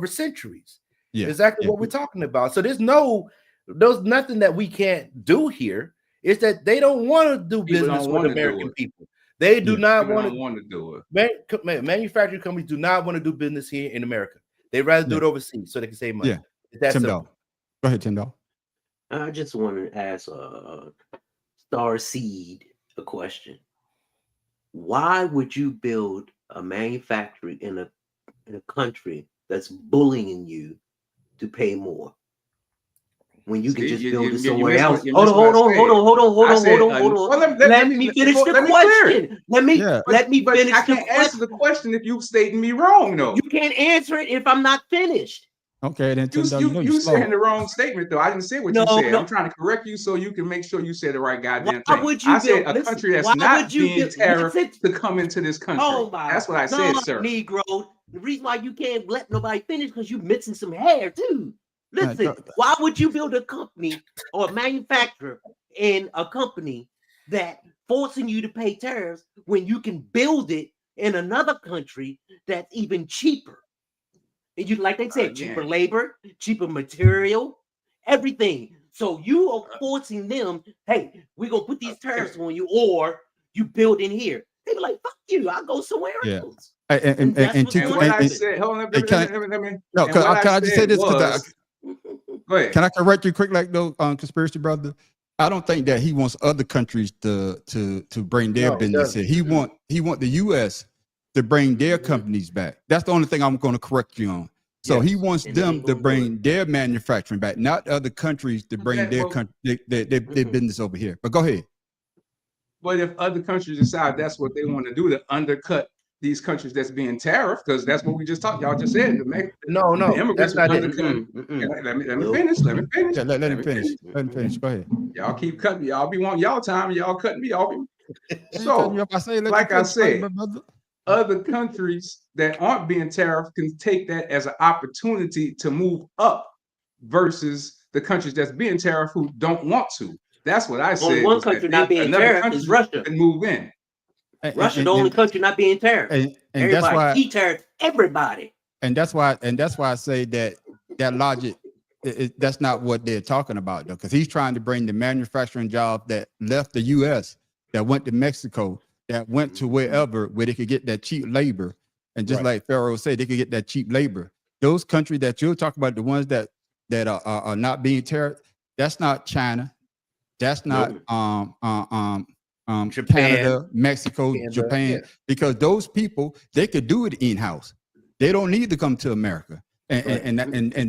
centuries. Yeah, exactly what we're talking about. So there's nothing that we can't do here. It's that they don't want to do business with American people. They do not want to do it. Manufacturing companies do not want to do business here in America. They'd rather do it overseas so they can save money. Yeah, Tim Dahl. Go ahead, Tim Dahl. I just want to ask Star Seed a question. Why would you build a manufacturing in a country that's bullying you to pay more when you can just build it somewhere else? Hold on. Let me finish the question. Let me finish. I can't answer the question if you stating me wrong, though. You can't answer it if I'm not finished. Okay, then you saying the wrong statement, though. I didn't say what you said. I'm trying to correct you so you can make sure you said the right goddamn thing. I said a country that's not being tariffed to come into this country. That's what I said, sir. Negro. The reason why you can't let nobody finish because you're missing some hair too. Listen, why would you build a company or a manufacturer in a company that forcing you to pay tariffs when you can build it in another country that's even cheaper? And you, like they said, cheaper labor, cheaper material, everything. So you are forcing them, hey, we're gonna put these tariffs on you, or you build in here. They be like, fuck you, I'll go somewhere else. Can I just say this? Go ahead. Can I correct you quick, like though, conspiracy brother? I don't think that he wants other countries to bring their business here. He want the U.S. to bring their companies back. That's the only thing I'm going to correct you on. So he wants them to bring their manufacturing back, not other countries to bring their business over here. But go ahead. But if other countries decide that's what they want to do to undercut these countries that's being tariffed, because that's what we just talked. Y'all just said no, the immigrants that's not undercut. Let me finish. Let me finish. Yeah, let him finish. Let him finish. Go ahead. Y'all keep cutting me. Y'all be wanting y'all time. Y'all cutting me off. So, like I said, other countries that aren't being tariffed can take that as an opportunity to move up versus the countries that's being tariffed who don't want to. That's what I said. One country not being tariffed is Russia. Can move in. Russia, the only country not being tariffed. And everybody, that's why he tariffed everybody. And that's why I say that logic, that's not what they're talking about, though, because he's trying to bring the manufacturing jobs that left the U.S., that went to Mexico, that went to wherever where they could get that cheap labor. And just like Pharaoh said, they could get that cheap labor. Those countries that you're talking about, the ones that are not being tariffed, that's not China. That's not Japan, Canada, Mexico, Japan, because those people, they could do it in-house. They don't need to come to America. And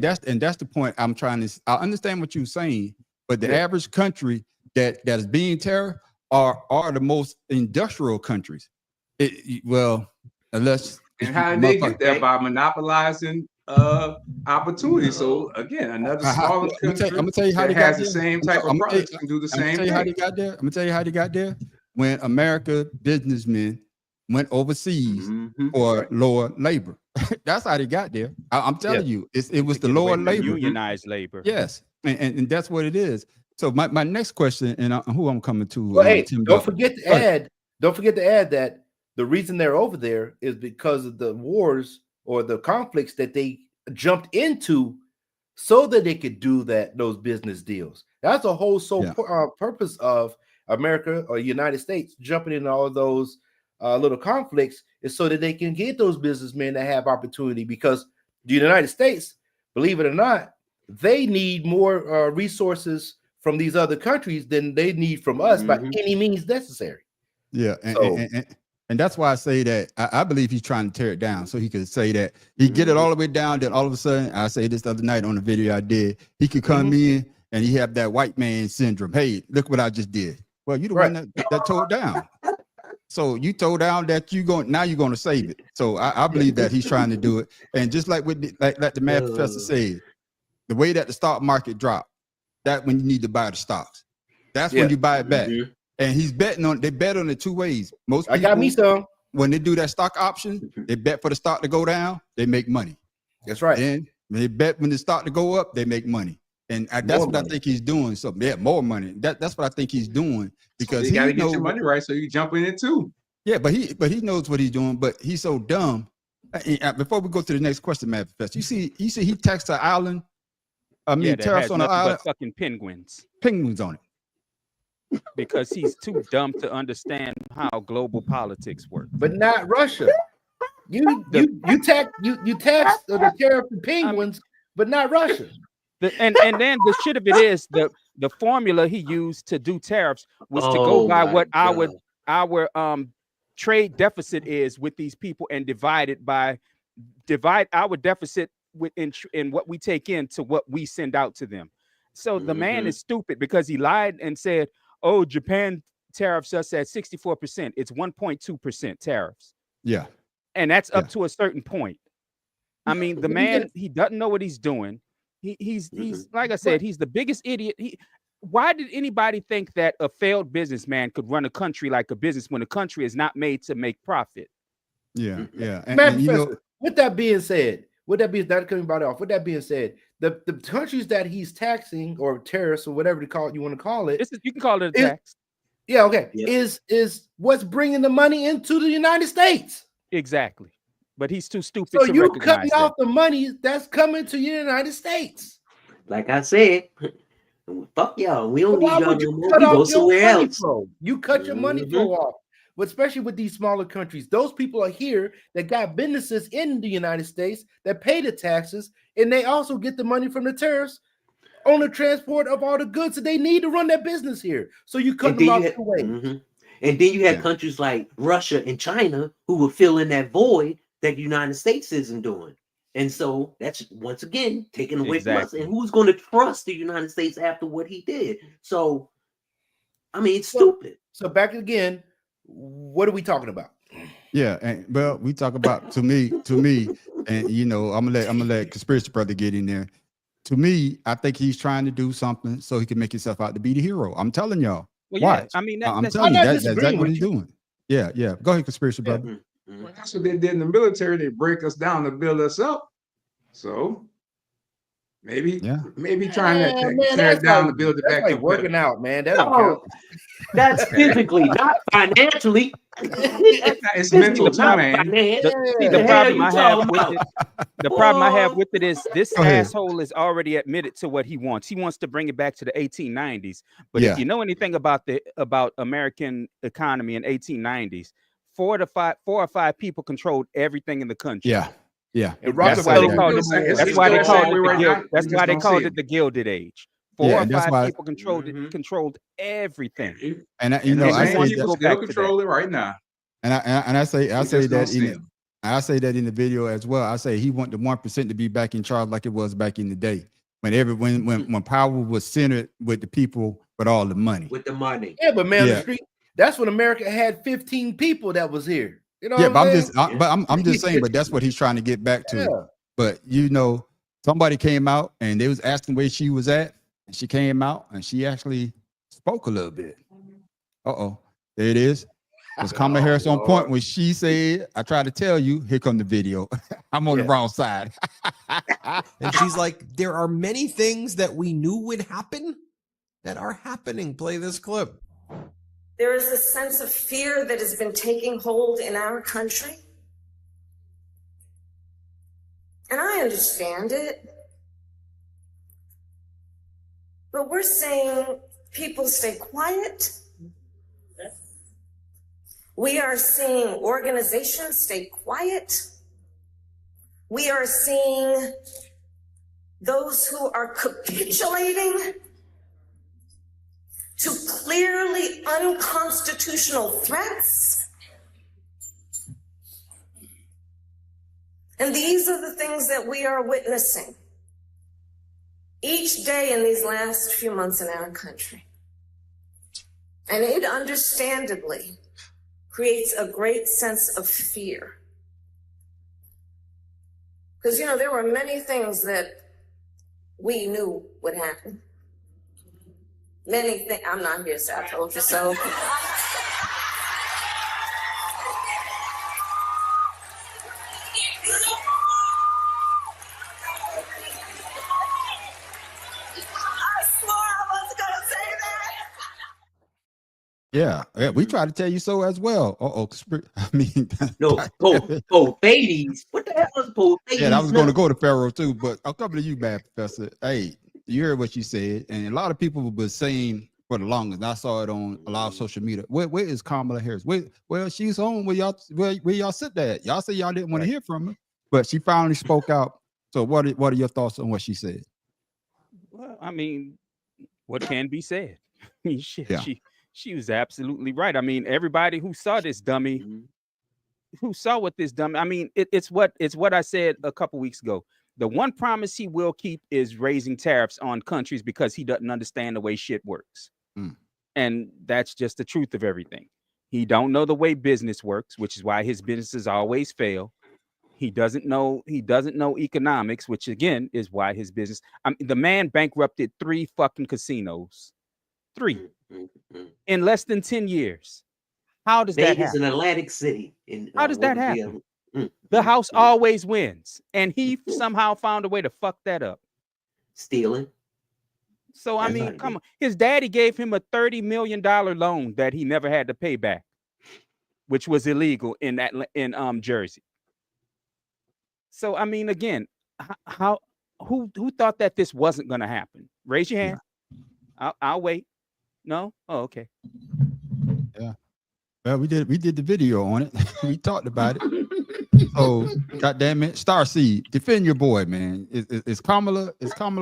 that's the point I'm trying to. I understand what you're saying, but the average country that is being tariffed are the most industrial countries. Unless and how did they get there? By monopolizing opportunity. So again, another smaller country I'm gonna tell you how they has the same type of products can do the same thing. How they got there. I'm gonna tell you how they got there. When America businessmen went overseas for lower labor. That's how they got there. I'm telling you, it was the lower labor, unionized labor. Yes, and that's what it is. So my next question, and who I'm coming to. Well, hey, don't forget to add that the reason they're over there is because of the wars or the conflicts that they jumped into, so that they could do those business deals. That's the whole purpose of America or United States jumping in all of those little conflicts, is so that they can get those businessmen that have opportunity, because the United States, believe it or not, they need more resources from these other countries than they need from us by any means necessary. Yeah, and that's why I say that I believe he's trying to tear it down so he could say that he get it all the way down. Then all of a sudden, I say this the other night on the video I did, he could come in and he have that white man syndrome. Hey, look what I just did. Well, you the one that tore it down. So you told down that you're going to save it. So I believe that he's trying to do it. And just like like the Mad Professor said, the way that the stock market dropped, that when you need to buy the stocks, that's when you buy it back. And he's betting on. They bet on it two ways. Most people, I got me some. When they do that stock option, they bet for the stock to go down, they make money. That's right. And they bet when the stock to go up, they make money. And that's what I think he's doing. So yeah, more money. That's what I think he's doing, because you got to get your money right, so you jump in it too. Yeah, but he knows what he's doing. But he's so dumb. Before we go to the next question, Mad Professor, you see he taxed the island. I mean, tariffs on the island. Fucking penguins on it. Because he's too dumb to understand how global politics work. But not Russia. You tax the tariff the penguins, but not Russia. And then the shit of it is the formula he used to do tariffs was to go by what our trade deficit is with these people and divide our deficit in what we take in to what we send out to them. So the man is stupid, because he lied and said, oh, Japan tariffs us at 64%. It's 1.2% tariffs. Yeah. And that's up to a certain point. I mean, the man, he doesn't know what he's doing. He's like I said, he's the biggest idiot. Why did anybody think that a failed businessman could run a country like a business when a country is not made to make profit? Yeah. And you know, with that being said, that being said, the countries that he's taxing, or tariffs, or whatever you want to call it, you can call it a tax. Yeah, okay. Yep. Is what's bringing the money into the United States. Exactly. But he's too stupid so to you recognize cutting off the money that's coming to the United States. Like I said, fuck y'all. We don't need y'all no more. We go somewhere else. You cut your money flow off. But especially with these smaller countries, those people are here that got businesses in the United States that pay the taxes, and they also get the money from the tariffs on the transport of all the goods that they need to run their business here. So you cut them off two ways. And then you had countries like Russia and China who were filling that void that the United States isn't doing. And so that's once again taken away from us. And who's going to trust the United States after what he did? So, I mean, it's stupid. So back again, what are we talking about? Yeah, and well, we talk about to me, and you know, I'm gonna let conspiracy brother get in there. To me, I think he's trying to do something so he can make himself out to be the hero. I'm telling y'all. Well, Watch. I mean, I'm telling you that's exactly what he's doing. Yeah, yeah. Go ahead, conspiracy brother. Well, that's what they did in the military. They break us down to build us up. So maybe trying to tear it down to build it back. Like working out, man. That don't count. That's physically, not financially. It's mental too, man. The problem I have with it is this asshole is already admitted to what he wants. He wants to bring it back to the 1890s. But if you know anything about American economy in 1890s, 4 or 5 people controlled everything in the country. Yeah. That's why they called it the Gilded Age. 4 or 5 people controlled everything. And I say people still control it right now. And I say that in the video as well. I say he want the 1% to be back in charge like it was back in the day when power was centered with the people with all the money. With the money. Yeah, but man, the street, that's when America had 15 people that was here. You know, I'm just saying, but that's what he's trying to get back to. Yeah. But you know, somebody came out and they was asking where she was at, and she came out and she actually spoke a little bit. There it is. Was Kamala Harris on point when she said, "I tried to tell you, here come the video. I'm on the wrong side." And she's like, "There are many things that we knew would happen that are happening." Play this clip. There is a sense of fear that has been taking hold in our country. And I understand it. But we're saying people stay quiet. We are seeing organizations stay quiet. We are seeing those who are capitulating to clearly unconstitutional threats. And these are the things that we are witnessing each day in these last few months in our country. And it understandably creates a great sense of fear. Because, you know, there were many things that we knew would happen. Many things. I'm not here, so I told you so. Yeah, we try to tell you so as well. I mean, no, Pothades. What the hell is Pothades? Yeah, I was going to go to Pharaoh too, but I'll come to you, bad professor. Hey, you heard what you said, and a lot of people were saying for the longest. I saw it on a lot of social media. Where is Kamala Harris? Well, she's home. Where y'all sit there? Y'all say y'all didn't want to hear from her, but she finally spoke out. So, what are your thoughts on what she said? Well, I mean, what can be said? I mean, shit, yeah. She was absolutely right. I mean, everybody who saw this dummy, who saw what this dummy, I mean, it's what I said a couple weeks ago. The one promise he will keep is raising tariffs on countries because he doesn't understand the way shit works. And that's just the truth of everything. He don't know the way business works, which is why his businesses always fail. He doesn't know economics, which again is why his business. The man bankrupted 3 fucking casinos. 3 in less than 10 years. How does that happen? In Atlantic City. How does that happen? The house always wins, and he somehow found a way to fuck that up. Stealing. So I mean, come on. His daddy gave him a $30 million loan that he never had to pay back, which was illegal in Jersey. So I mean, again, who thought that this wasn't going to happen? Raise your hand. Yeah. I'll wait. No? Oh, okay. Yeah. Well, we did the video on it. We talked about it. So, goddamn it, Starseed, defend your boy, man. Is Kamala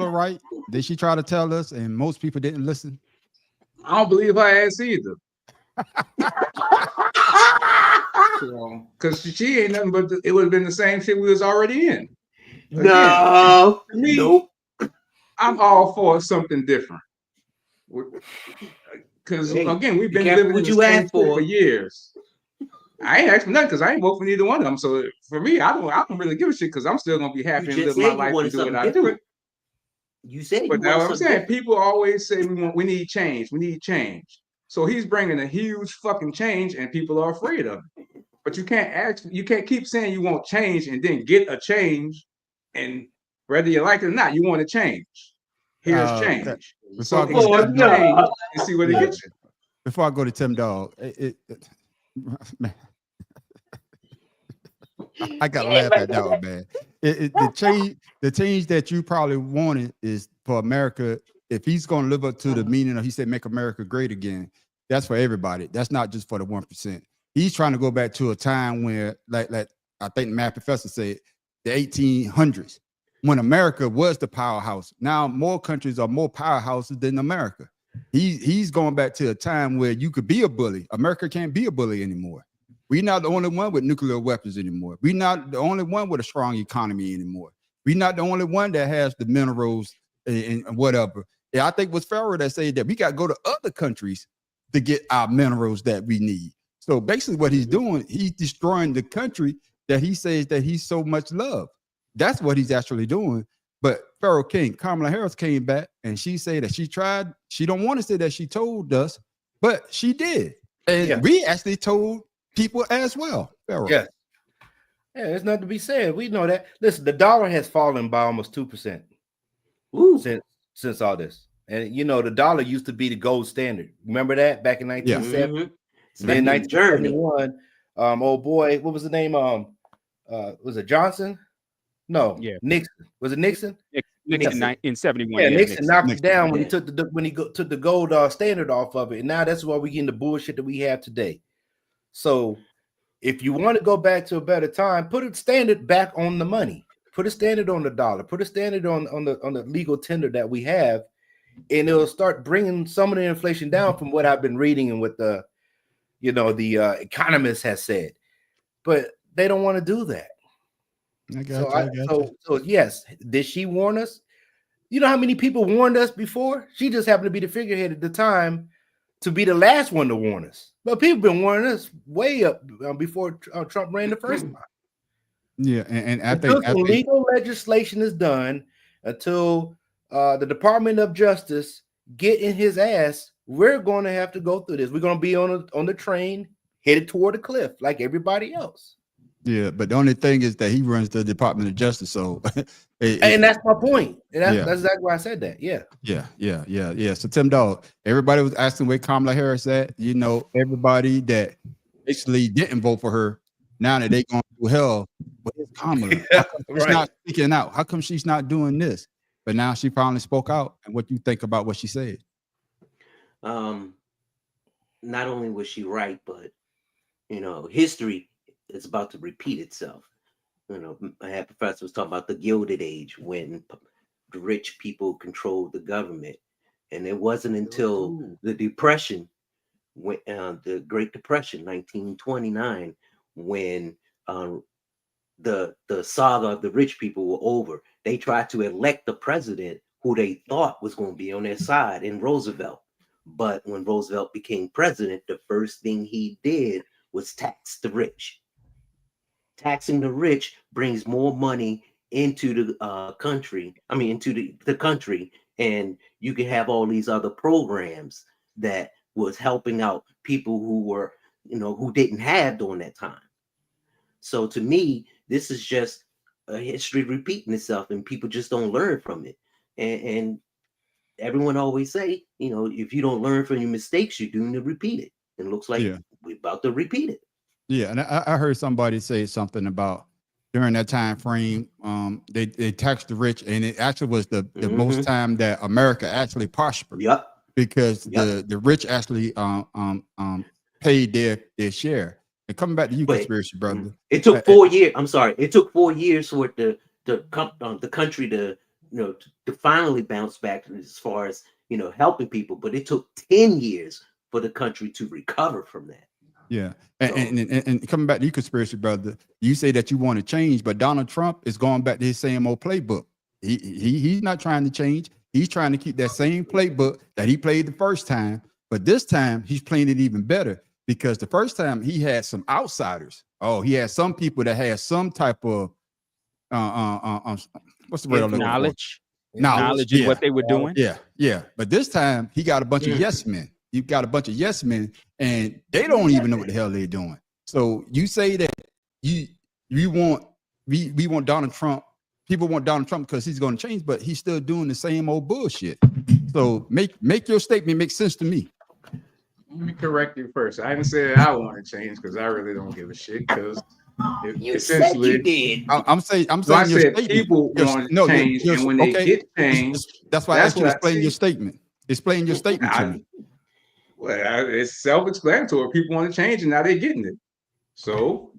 right? Did she try to tell us, and most people didn't listen? I don't believe her ass either. Because she ain't nothing but it would have been the same shit we was already in. Again, No, to me, nope. I'm all for something different. Because Hey, again, we've be been careful living in what the you same ask shit for. for years. I ain't asking nothing because I ain't vote for neither one of them. So for me, I don't really give a shit because I'm still gonna be happy and live my life and do what I do. You said you But now wanted what I'm something saying, different. people always say we need change, we need change. So he's bringing a huge fucking change, and people are afraid of it. But you can't keep saying you want change and then get a change, and whether you like it or not, you want to change. Here's change. Before I So go to accept Tim the Dog, change and see what it yeah. gets you. Before I go to Tim Dog, man, I gotta laugh at that one, man. The change that you probably wanted is for America. If he's gonna live up to the meaning of he said make America great again, that's for everybody. That's not just for the 1%. He's trying to go back to a time where, like I think the math professor said, the 1800s, when America was the powerhouse. Now more countries are more powerhouses than America. He's going back to a time where you could be a bully. America can't be a bully anymore. We're not the only one with nuclear weapons anymore. We're not the only one with a strong economy anymore. We're not the only one that has the minerals and whatever. Yeah, I think it was Farrell that said that we got to go to other countries to get our minerals that we need. So basically what he's doing, he's destroying the country that he says that he's so much love. That's what he's actually doing. But Pharaoh King, Kamala Harris came back and she said that she tried. She don't want to say that she told us, but she did. And we actually told people as well. Pharaoh. Yes. Yeah, there's nothing to be said. We know that. Listen, the dollar has fallen by almost 2% since all this. And you know, the dollar used to be the gold standard. Remember that back in 1970? Then 1971. Old boy, what was the name? Was it Johnson? No, Nixon. Was it Nixon? Nixon in 71. Yeah, Nixon knocked it down when he took took the gold standard off of it. And now that's why we getting the bullshit that we have today. So if you want to go back to a better time, put a standard back on the money. Put a standard on the dollar. Put a standard on the legal tender that we have, and it'll start bringing some of the inflation down from what I've been reading and what the economist has said. But they don't want to do that. So yes, did she warn us? You know how many people warned us before? She just happened to be the figurehead at the time to be the last one to warn us. But people been warning us way up before Trump ran the first time. Yeah, and I until think legal legislation is done, until the Department of Justice get in his ass, we're going to have to go through this. We're going to be on the train headed toward the cliff like everybody else. Yeah, but the only thing is that he runs the Department of Justice, so and that's my point. And that's exactly why I said that. Yeah. So Tim Dog, everybody was asking where Kamala Harris at. You know, everybody that basically didn't vote for her, now that they going through hell, where's Kamala? How come she's not speaking out? How come she's not doing this? But now she finally spoke out. And what do you think about what she said? Not only was she right, but history is about to repeat itself. I had professors talking about the Gilded Age when the rich people controlled the government, and it wasn't until the Depression, when the Great Depression, 1929, when the saga of the rich people were over. They tried to elect the president who they thought was going to be on their side in Roosevelt. But when Roosevelt became president, the first thing he did was tax the rich. Taxing the rich brings more money into the country. I mean, into the country, and you can have all these other programs that was helping out people who were, who didn't have during that time. So to me, this is just a history repeating itself, and people just don't learn from it. And everyone always say, if you don't learn from your mistakes, you're doomed to repeat it. And it looks like we're about to repeat it. Yeah, and I heard somebody say something about during that time frame, they taxed the rich, and it actually was the most time that America actually prospered. Yep. Because the rich actually paid their share. And coming back to you, conspiracy brother, it took 4 years. I'm sorry, it took 4 years for the country to to finally bounce back as far as helping people, but it took 10 years for the country to recover from that. Yeah, and coming back to you, conspiracy brother, you say that you want to change, but Donald Trump is going back to his same old playbook. He's not trying to change. He's trying to keep that same playbook that he played the first time, but this time he's playing it even better because the first time he had some outsiders. Oh, he had some people that had some type of what's the word I'm looking for? Knowledge is what they were doing. Yeah. But this time he got a bunch of yes men. You've got a bunch of yes men, and they don't even know what the hell they're doing. So you say that we want Donald Trump. People want Donald Trump because he's going to change, but he's still doing the same old bullshit. So make your statement make sense to me. Let me correct you first. I didn't say that I want to change because I really don't give a shit. Because essentially, you did. I'm saying I said people want to change, and when they get changed, that's why I asked you to explain your statement. Explain your statement to me. Well, it's self-explanatory. People want to change, and now they're getting it. So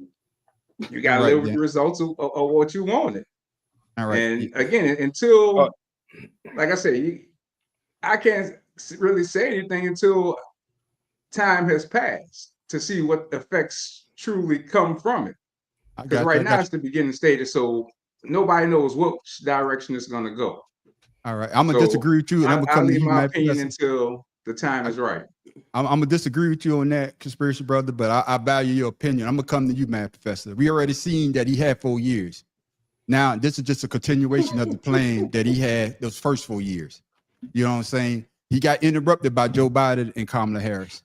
you got to live with the results of what you wanted. All right. And again, until, like I said, I can't really say anything until time has passed to see what effects truly come from it. Because right now it's the beginning stages, so nobody knows which direction it's going to go. All right, I'm gonna disagree with you, and I'm gonna come to you, my opinion until the time is right. I'm gonna disagree with you on that, conspiracy brother, but I value your opinion. I'm gonna come to you, Mad Professor. We already seen that he had 4 years. Now this is just a continuation of the plan that he had those first 4 years. You know what I'm saying? He got interrupted by Joe Biden and Kamala Harris,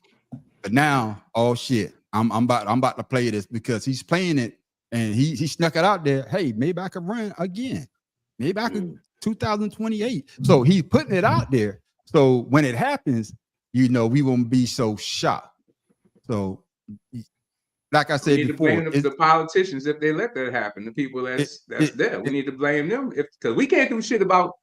but now, oh shit, I'm about to play this because he's playing it, and he snuck it out there. Hey, maybe I could run again. Maybe I could 2028. So he's putting it out there. So when it happens, we won't be so shocked. So, like I said before, the politicians if they let that happen. The people that's there, we need to blame them because we can't do shit about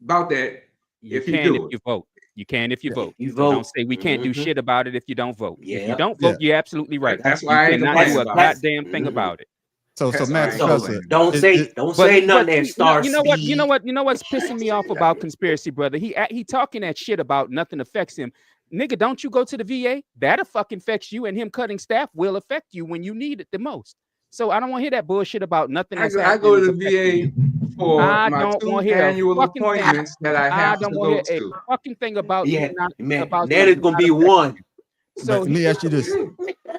that. If you vote, you can if you vote. You vote. Don't say we can't do shit about it if you don't vote. Yeah. If you don't vote, you're absolutely right. That's why you cannot do a goddamn thing about it. So Matt Professor, don't say nothing and start. You know what's pissing me off about conspiracy brother? He talking that shit about nothing affects him. Nigga, don't you go to the VA? That'll fucking affects you, and him cutting staff will affect you when you need it the most. So I don't want to hear that bullshit about nothing. I go to the VA for my 2 annual appointments that I have to go to. Fucking thing about that is gonna be one. So let me ask you this.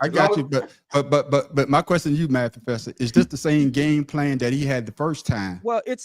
I got you, but my question to you, Mad Professor, is this the same game plan that he had the first time? Well, he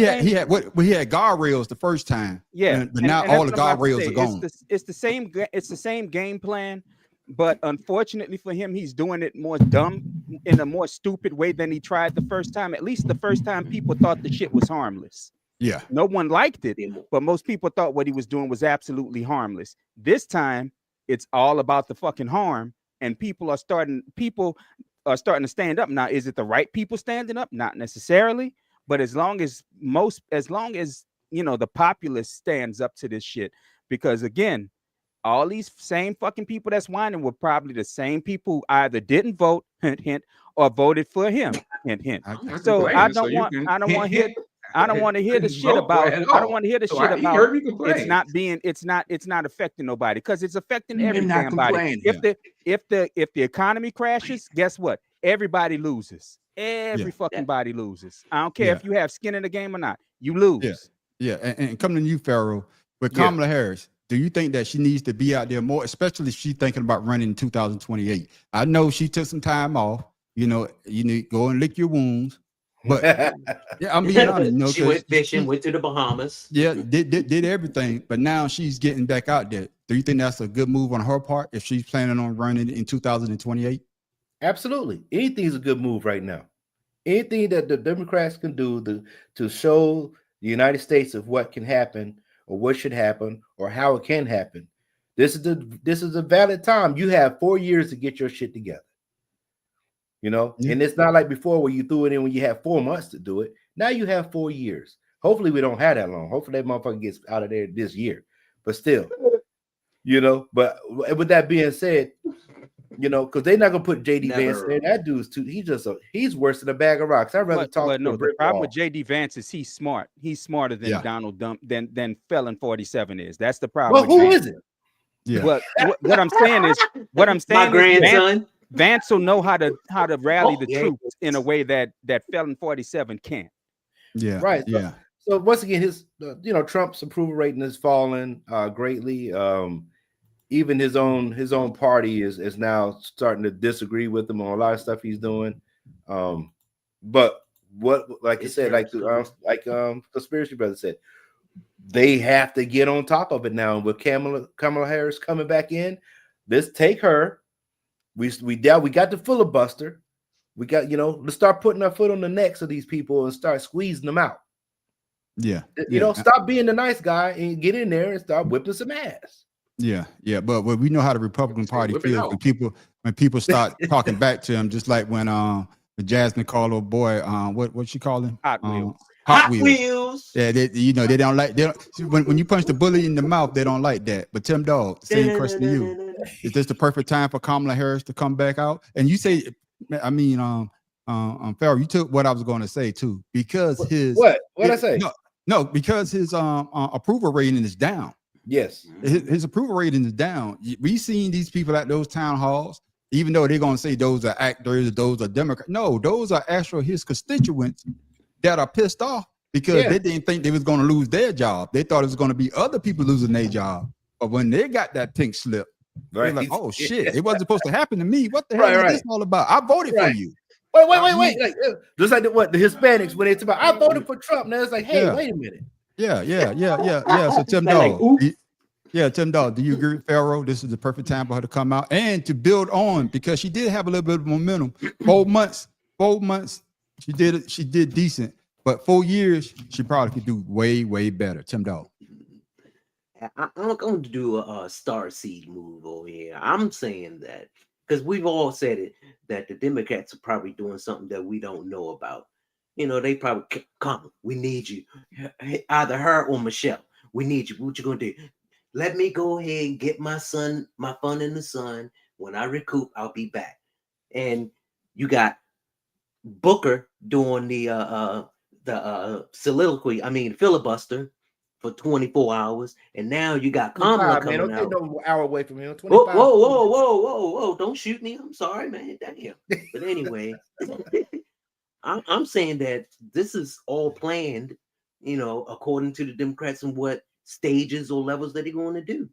had guardrails the first time. Yeah, but now all the guardrails are gone. It's the same game plan, but unfortunately for him, he's doing it more dumb in a more stupid way than he tried the first time. At least the first time, people thought the shit was harmless. Yeah, no one liked it, but most people thought what he was doing was absolutely harmless. This time, it's all about the fucking harm. And people are starting to stand up. Now, is it the right people standing up? Not necessarily, but as long as the populace stands up to this shit, because again, all these same fucking people that's whining were probably the same people who either didn't vote, hint, hint, or voted for him, hint, hint. So I don't want to hear the shit about. I don't want to hear the shit about. It's not affecting nobody because it's affecting everybody. If the economy crashes, guess what? Everybody loses. Every fucking body loses. I don't care if you have skin in the game or not. You lose. Yeah. And coming to you, Pharaoh, with Kamala Harris, do you think that she needs to be out there more, especially if she's thinking about running in 2028? I know she took some time off. You need to go and lick your wounds. But I'm being honest. She went fishing, went to the Bahamas. Yeah, did everything, but now she's getting back out there. Do you think that's a good move on her part if she's planning on running in 2028? Absolutely. Anything's a good move right now. Anything that the Democrats can do to show the United States of what can happen or what should happen or how it can happen. This is a valid time. You have 4 years to get your shit together. And it's not like before where you threw it in when you had 4 months to do it. Now you have 4 years. Hopefully we don't have that long. Hopefully that motherfucker gets out of there this year. But still, but with that being said, because they're not gonna put JD Vance there. That dude's he's worse than a bag of rocks. I'd rather talk to the problem with JD Vance is he's smart. He's smarter than Donald Trump than Felon 47 is. That's the problem. Well, who is it? Yeah. But what I'm saying is, My grandson. Vance will know how to rally the yeah. troops in a way that Felon 47 can't. Yeah. Right. Yeah. So once again, his Trump's approval rating has fallen greatly. Even his own party is now starting to disagree with him on a lot of stuff he's doing. But what, like you said, like Conspiracy Brother said, they have to get on top of it now. With Kamala Harris coming back in, let's take her. We got the filibuster. We got, let's start putting our foot on the necks of these people and start squeezing them out. Yeah. Stop being the nice guy and get in there and start whipping some ass. Yeah, yeah, but we know how the Republican Party feels when people start talking back to him, just like when Jasmine called old boy, what she call him? Hot Wheels. Hot Wheels. Yeah, they don't like when you punch the bully in the mouth, they don't like that. But Tim Dog, same question to you: is this the perfect time for Kamala Harris to come back out? And you say, Farrell, you took what I was going to say too, because what I say? No, because his approval rating is down. Yes, his approval rating is down. We seen these people at those town halls, even though they're gonna say those are actors, those are Democrats. No, those are actual his constituents that are pissed off because they didn't think they was gonna lose their job. They thought it was gonna be other people losing their job. But when they got that pink slip, they're like, "Oh shit, it wasn't supposed to happen to me. What the hell is this all about? I voted for you." Wait. Like, just like the Hispanics when it's about, I voted for Trump. Now it's like, hey, wait a minute. Yeah. So Tim Dog, Tim Dog, do you agree with Pharaoh? This is the perfect time for her to come out and to build on, because she did have a little bit of momentum. 4 months, she did decent, but 4 years, she probably could do way better. Tim Dog. I'm going to do a star seed move over here. I'm saying that because we've all said it, that the Democrats are probably doing something that we don't know about. They probably come. We need you, either her or Michelle. We need you. What you gonna do? Let me go ahead and get my fun in the sun. When I recoup, I'll be back. And you got Booker doing the soliloquy. Filibuster for 24 hours, and now you got Kamala coming out. Don't take no hour away from him. 25. Whoa! Don't shoot me. I'm sorry, man. Damn. But anyway. I'm saying that this is all planned, according to the Democrats and what stages or levels that they're going to do.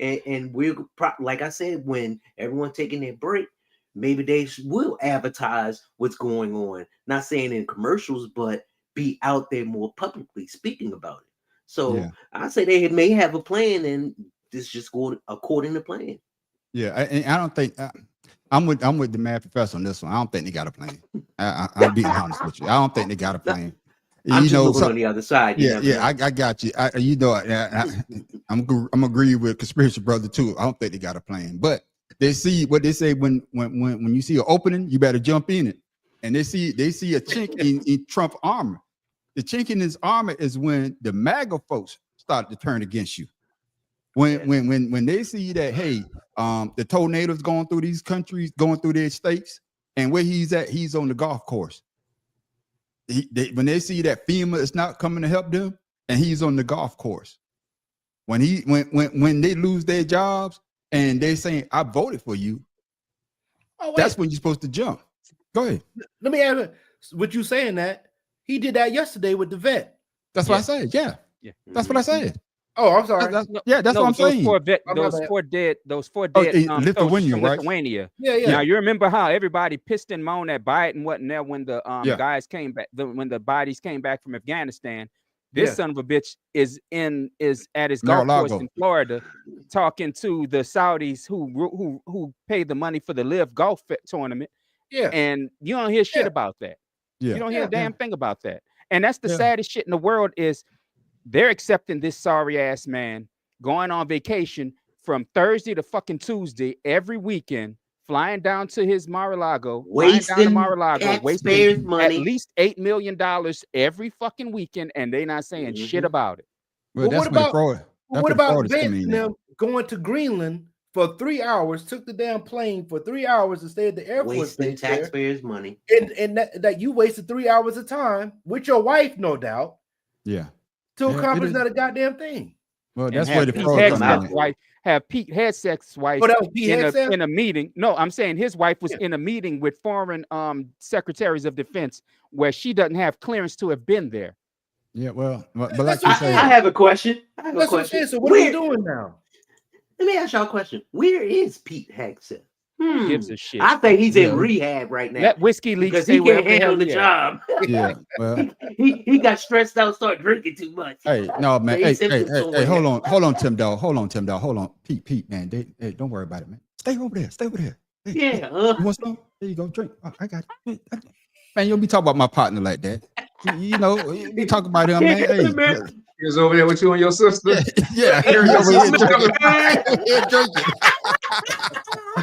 And we're, like I said, when everyone's taking their break, maybe they will advertise what's going on. Not saying in commercials, but be out there more publicly speaking about it. So I say they may have a plan, and this just go according to plan. Yeah, and I don't think I'm with the mad professor on this one. I don't think they got a plan. I'll be honest with you. I don't think they got a plan. I'm just looking on the other side. I got you. I'm agree with Conspiracy Brother too. I don't think they got a plan, but they see what they say when you see an opening, you better jump in it. And they see a chink in Trump armor. The chink in his armor is when the MAGA folks start to turn against you. When they see that, hey, the tornadoes going through these countries, going through their states, and where he's at, he's on the golf course. When they see that FEMA is not coming to help them, and he's on the golf course. When they lose their jobs and they saying, "I voted for you," that's when you're supposed to jump. Go ahead. Let me add what you saying that he did that yesterday with the vet. That's what I said. Yeah. That's what I said. Oh, I'm sorry. That's what I'm saying. Those four dead Lithuania, right? Lithuania. Yeah. Now you remember how everybody pissed and moaned at Biden wasn't there when the guys came back, when the bodies came back from Afghanistan. This son of a bitch is at his golf course in Florida, talking to the Saudis who paid the money for the Live Golf tournament. Yeah, and you don't hear shit about that. Yeah, you don't hear a damn thing about that. And that's the saddest shit in the world is they're accepting this sorry ass man going on vacation from Thursday to fucking Tuesday every weekend, flying down to his Mar-a-Lago, wasting money, at least $8 million every fucking weekend, and they're not saying shit about it. Well, what about them going to Greenland for 3 hours, took the damn plane for 3 hours to stay at the airport, wasting taxpayers' money, and that you wasted 3 hours of time with your wife, no doubt. Yeah. To accomplish not a goddamn thing. Well, that's where the fraud comes in. have Pete Hegseth's wife Oh, that was Pete Hegseth? in a meeting. No, I'm saying his wife was in a meeting with foreign secretaries of defense where she doesn't have clearance to have been there. Yeah, well, but like I you said, have a question. I have a That's what I'm question. saying. So what are we doing now? Let me ask y'all a question. Where is Pete Hegseth? Gives a shit. I think he's Yeah. in rehab right now. Let Whiskey Leak because stay he can't wherever the hell handle the he at. job. yeah, well, he got stressed out, started drinking too much. hey, no, man, So he hey, sent hey, him hey, somewhere. hold on, Tim Dog, hold on, Pete, man, hey, don't worry about it, man. Stay over there. Hey, Yeah, you want some? There you go, drink. Oh, I got it. Man, you'll be talking about my partner like that. You know, you be talking about him, man. Hey, He was over there with you and your sister. yeah, he Carrying be over your here sister drinking. coming.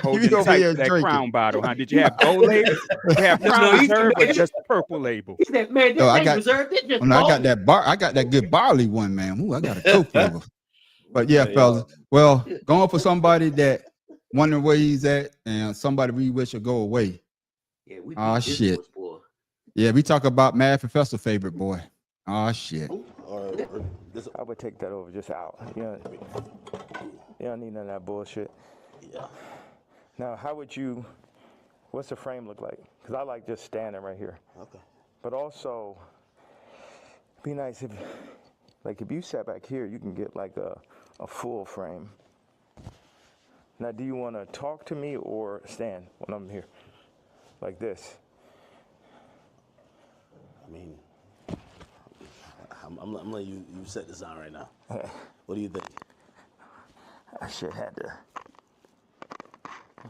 Holding tight to that Crown bottle, huh? Did you have gold label? You have Crown Reserve or just purple label? He said, man, No, I got reserved. They just I got that I got that good barley one, man. Ooh, I got a Coke flavor. But yeah, fellas. Well, going for somebody that wondering where he's at and somebody we wish would go away. Yeah, we oh beat this shit. horse, boy. Yeah, we talk about Mad Professor favorite boy. Oh shit. I would take that over just out. You don't need none of that bullshit. Yeah. Now, what's the frame look like? Because I like just standing right here. Okay. But also, it'd be nice if you sat back here, you can get like a full frame. Now, do you want to talk to me or stand when I'm here? Like this? I mean, I'm letting you set this on right now. What do you think? I should have to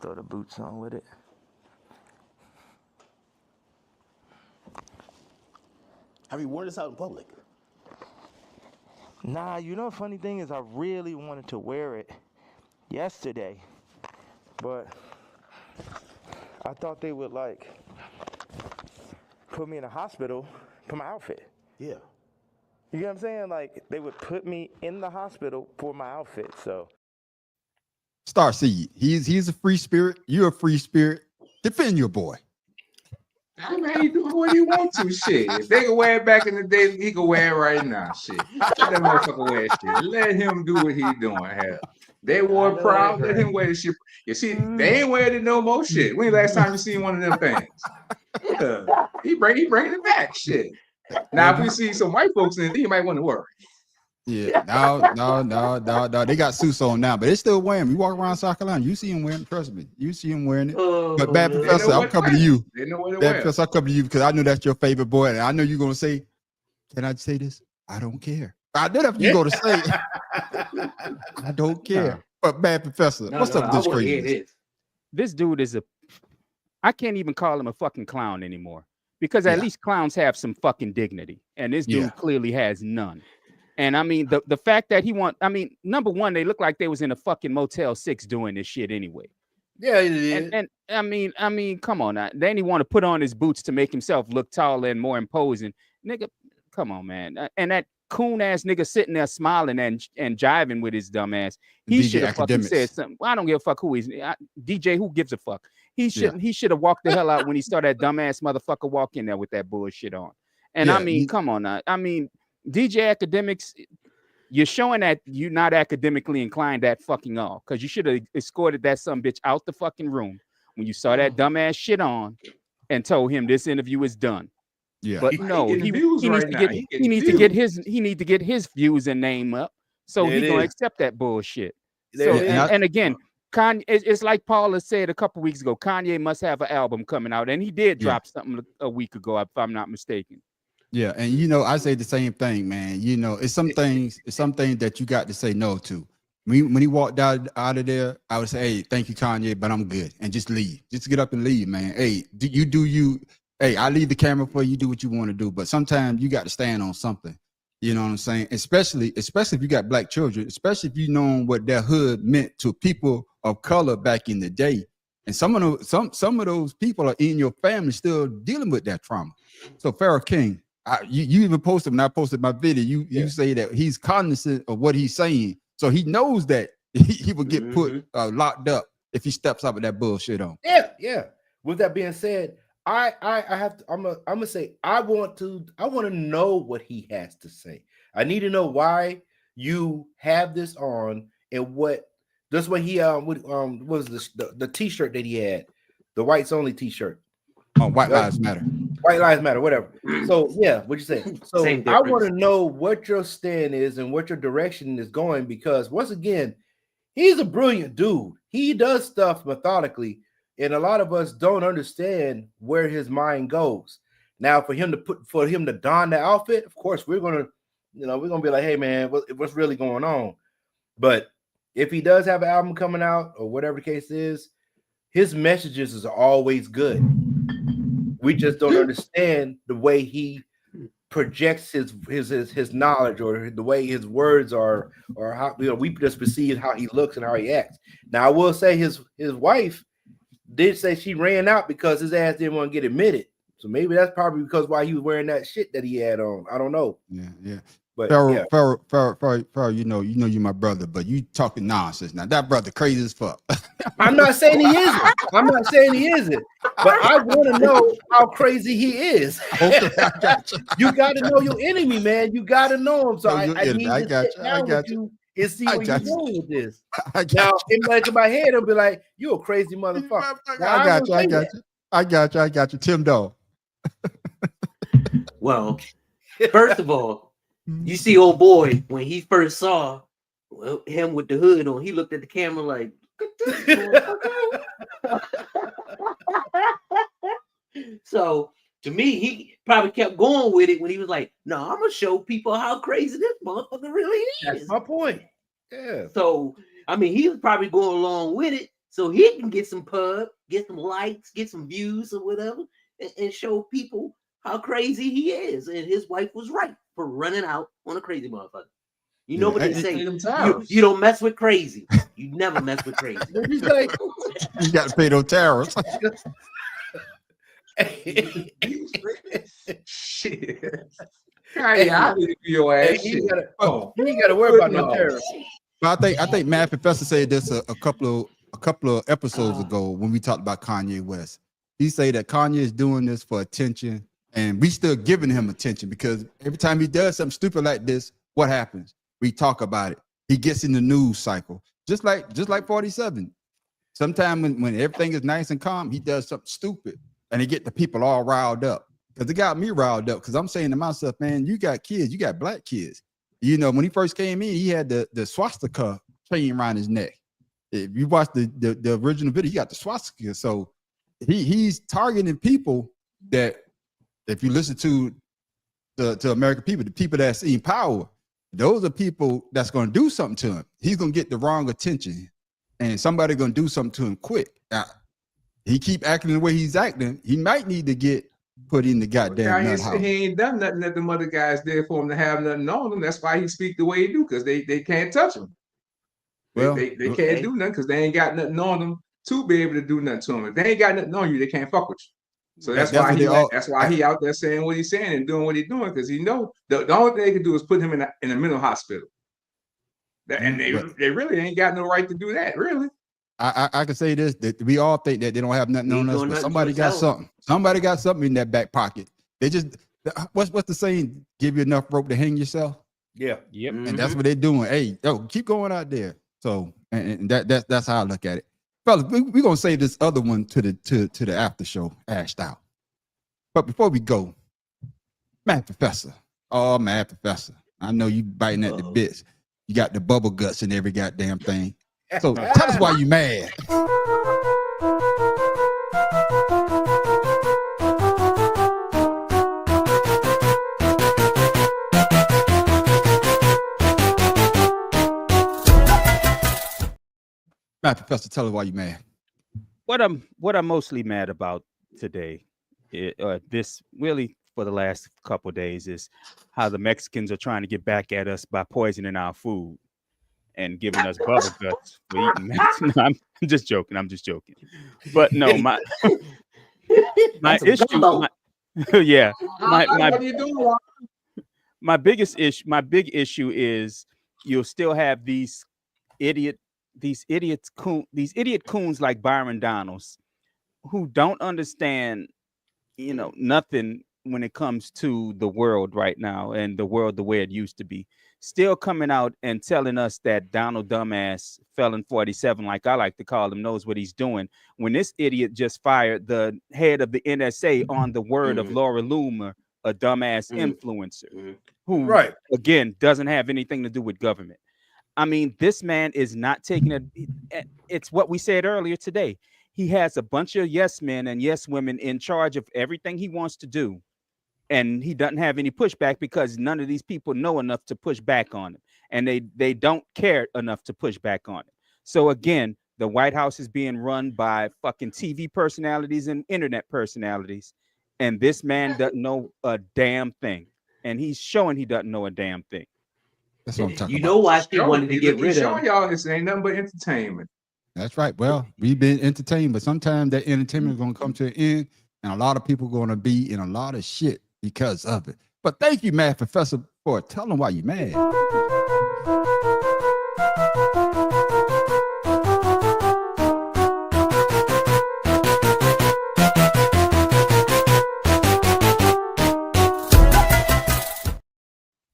throw the boots on with it. Have you worn this out in public? Nah, you know the funny thing is I really wanted to wear it yesterday, but I thought they would put me in a hospital for my outfit. Yeah. You know what I'm saying? Like they would put me in the hospital for my outfit. So Starseed, he's a free spirit. You're a free spirit. Defend your boy. I mean, he doing what he wants to. Shit, if they could wear it back in the day, he could wear it right now. Shit, let that motherfucker wear shit. Let him do what he doing. Hell, they wore it proud. Let him wear the shit. You see, they ain't wearing it no more. Shit. When last time you seen one of them things? Yeah, he bringing it back. Shit. Now, if we see some white folks in it, you might want to worry. Yeah, no. They got suits on now, but they still wearing them. You walk around South Carolina, you see them wearing it. Trust me, you see them wearing it. But Bad Professor, I'm coming to you. They know what to Bad wear. Professor, I'm coming to you because I know that's your favorite boy, and I know you're gonna say, "Can I say this? I don't care." I know that's what you're gonna say. I don't care. But Bad Professor, what's up with this crazy? This dude is I can't even call him a fucking clown anymore because at least clowns have some fucking dignity, and this dude clearly has none. And I mean, the fact that number one, they look like they was in a fucking Motel 6 doing this shit anyway. Yeah, it is. And I mean, come on now. Then he want to put on his boots to make himself look taller and more imposing. Nigga, come on, man. And that coon ass nigga sitting there smiling and jiving with his dumb ass. He should have fucking said something. Well, I don't give a fuck who he's DJ. Who gives a fuck? He should have walked the hell out when he saw that dumbass motherfucker walk in there with that bullshit on. And I mean, come on now. I mean, DJ Academics, you're showing that you're not academically inclined at fucking all, because you should have escorted that son bitch out the fucking room when you saw that dumbass shit on and told him this interview is done. Yeah, but no, he needs to get his views and name up, so he's gonna accept that bullshit. So and again, Kanye, it's like Paula said a couple weeks ago. Kanye must have an album coming out, and he did drop something a week ago, if I'm not mistaken. Yeah, and I say the same thing, man. It's some things that you got to say no to. When he walked out of there, I would say, "Hey, thank you, Kanye, but I'm good," and just leave. Just get up and leave, man. Hey, do you? Hey, I leave the camera for you. Do what you want to do, but sometimes you got to stand on something. You know what I'm saying? Especially if you got black children, especially if you know what that hood meant to people of color back in the day. And some of those people are in your family still dealing with that trauma. So Pharaoh King. You even posted when I posted my video. You say that he's cognizant of what he's saying, so he knows that he would get put locked up if he steps up with that bullshit on. Yeah. With that being said, I'm gonna say I want to know what he has to say. I need to know why you have this on and what That's what he what was the T-shirt that he had, the whites only T-shirt. Oh, White Lives Matter. White Lives Matter, whatever. So yeah, what you say? So Same I want difference. to know what your stand is and what your direction is going, because once again, he's a brilliant dude. He does stuff methodically, and a lot of us don't understand where his mind goes. Now, for him to don the outfit, of course, we're gonna be like, hey man, what's really going on? But if he does have an album coming out or whatever the case is, his messages is always good. We just don't understand the way he projects his knowledge, or the way his words are, or how we just perceive how he looks and how he acts. Now, I will say his wife did say she ran out because his ass didn't want to get admitted. So maybe that's probably because why he was wearing that shit that he had on. I don't know. Yeah. But Farrell, you know you're my brother, but you talking nonsense now. That brother crazy as fuck. I'm not saying he isn't. But I want to know how crazy he is. Okay, I got you. You got to know your enemy, man. You got to know him. So Know I your need enemy. to I got sit you. down I got with you. you and see I where you're got you. going with this. I got Now, you. in my head, I'll be like, "You a crazy motherfucker." Now, I got you. I don't got say you. I got you. Tim Dog. Well, first of all, you see old boy, when he first saw him with the hood on, he looked at the camera like, so to me, he probably kept going with it when he was like, no, I'm gonna show people how crazy this motherfucker really is. That's my point. Yeah. So I mean, he was probably going along with it so he can get some pub, get some likes, get some views or whatever, and show people how crazy he is. And his wife was right for running out on a crazy motherfucker. You know what they say? You don't mess with crazy. You never mess with crazy. You say? You got to pay those tariffs. Shit. I need to be your ass. You ain't got to worry about no tariffs. But I think Mad Professor said this a couple of episodes ago when we talked about Kanye West. He said that Kanye is doing this for attention, and we still giving him attention because every time he does something stupid like this, what happens? We talk about it. He gets in the news cycle, just like 47. Sometimes when everything is nice and calm, he does something stupid, and he get the people all riled up. Because it got me riled up. Because I'm saying to myself, man, you got kids, you got black kids. You know, when he first came in, he had the swastika chain around his neck. If you watch the original video, he got the swastika. So he's targeting people that, if you listen to American people, the people that's in power, those are people that's going to do something to him. He's going to get the wrong attention, and somebody going to do something to him quick. Now, he keep acting the way he's acting. He might need to get put in the goddamn nut house. He ain't done nothing that the other guys did for him to have nothing on him. That's why he speak the way he do, because they can't touch him. Well, they can't do nothing because they ain't got nothing on them to be able to do nothing to him. If they ain't got nothing on you, they can't fuck with you. So that's why he out there saying what he's saying and doing what he's doing, because he know the only thing they can do is put him in a mental hospital. And they really ain't got no right to do that, really. I can say this, that we all think that they don't have nothing on us, but somebody got something. Somebody got something in that back pocket. They just, what's the saying? Give you enough rope to hang yourself. Yeah. Yep. And that's what they're doing. Hey, keep going out there. So, and that's how I look at it. Fellas, we're gonna save this other one to the after show, ashed out. But before we go, Mad Professor. Oh, Mad Professor. I know you biting at the bits. You got the bubble guts and every goddamn thing. So tell us why you mad. Mad Professor, tell us why you mad. What I'm mostly mad about today, this really for the last couple of days, is how the Mexicans are trying to get back at us by poisoning our food and giving us bubble guts for eating Mexican. I'm just joking. But no, my issue, my big issue is you'll still have these idiot coons like Byron Donalds who don't understand, nothing when it comes to the world right now and the world the way it used to be. Still coming out and telling us that Donald Dumbass Felon 47, like I like to call him, knows what he's doing. When this idiot just fired the head of the NSA on the word of Laura Loomer, a dumbass influencer, who again doesn't have anything to do with government. I mean, this man is not taking it. It's what we said earlier today. He has a bunch of yes men and yes women in charge of everything he wants to do. And he doesn't have any pushback because none of these people know enough to push back on him. And they don't care enough to push back on it. So again, the White House is being run by fucking TV personalities and internet personalities. And this man doesn't know a damn thing. And he's showing he doesn't know a damn thing. That's what I'm talking You about. know why she wanted to get rid of showing y'all this ain't nothing but entertainment. That's right. Well, we've been entertained, but sometimes that entertainment is going to come to an end, and a lot of people are going to be in a lot of shit because of it. But thank you, Mad Professor, for telling why you mad.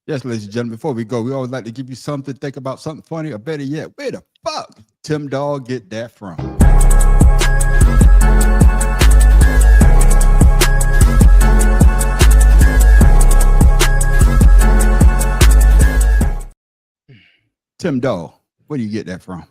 Yes, ladies and gentlemen, before we go, we always like to give you something, think about something funny, or better yet, where the fuck Tim Dog get that from? Tim Dog, where do you get that from?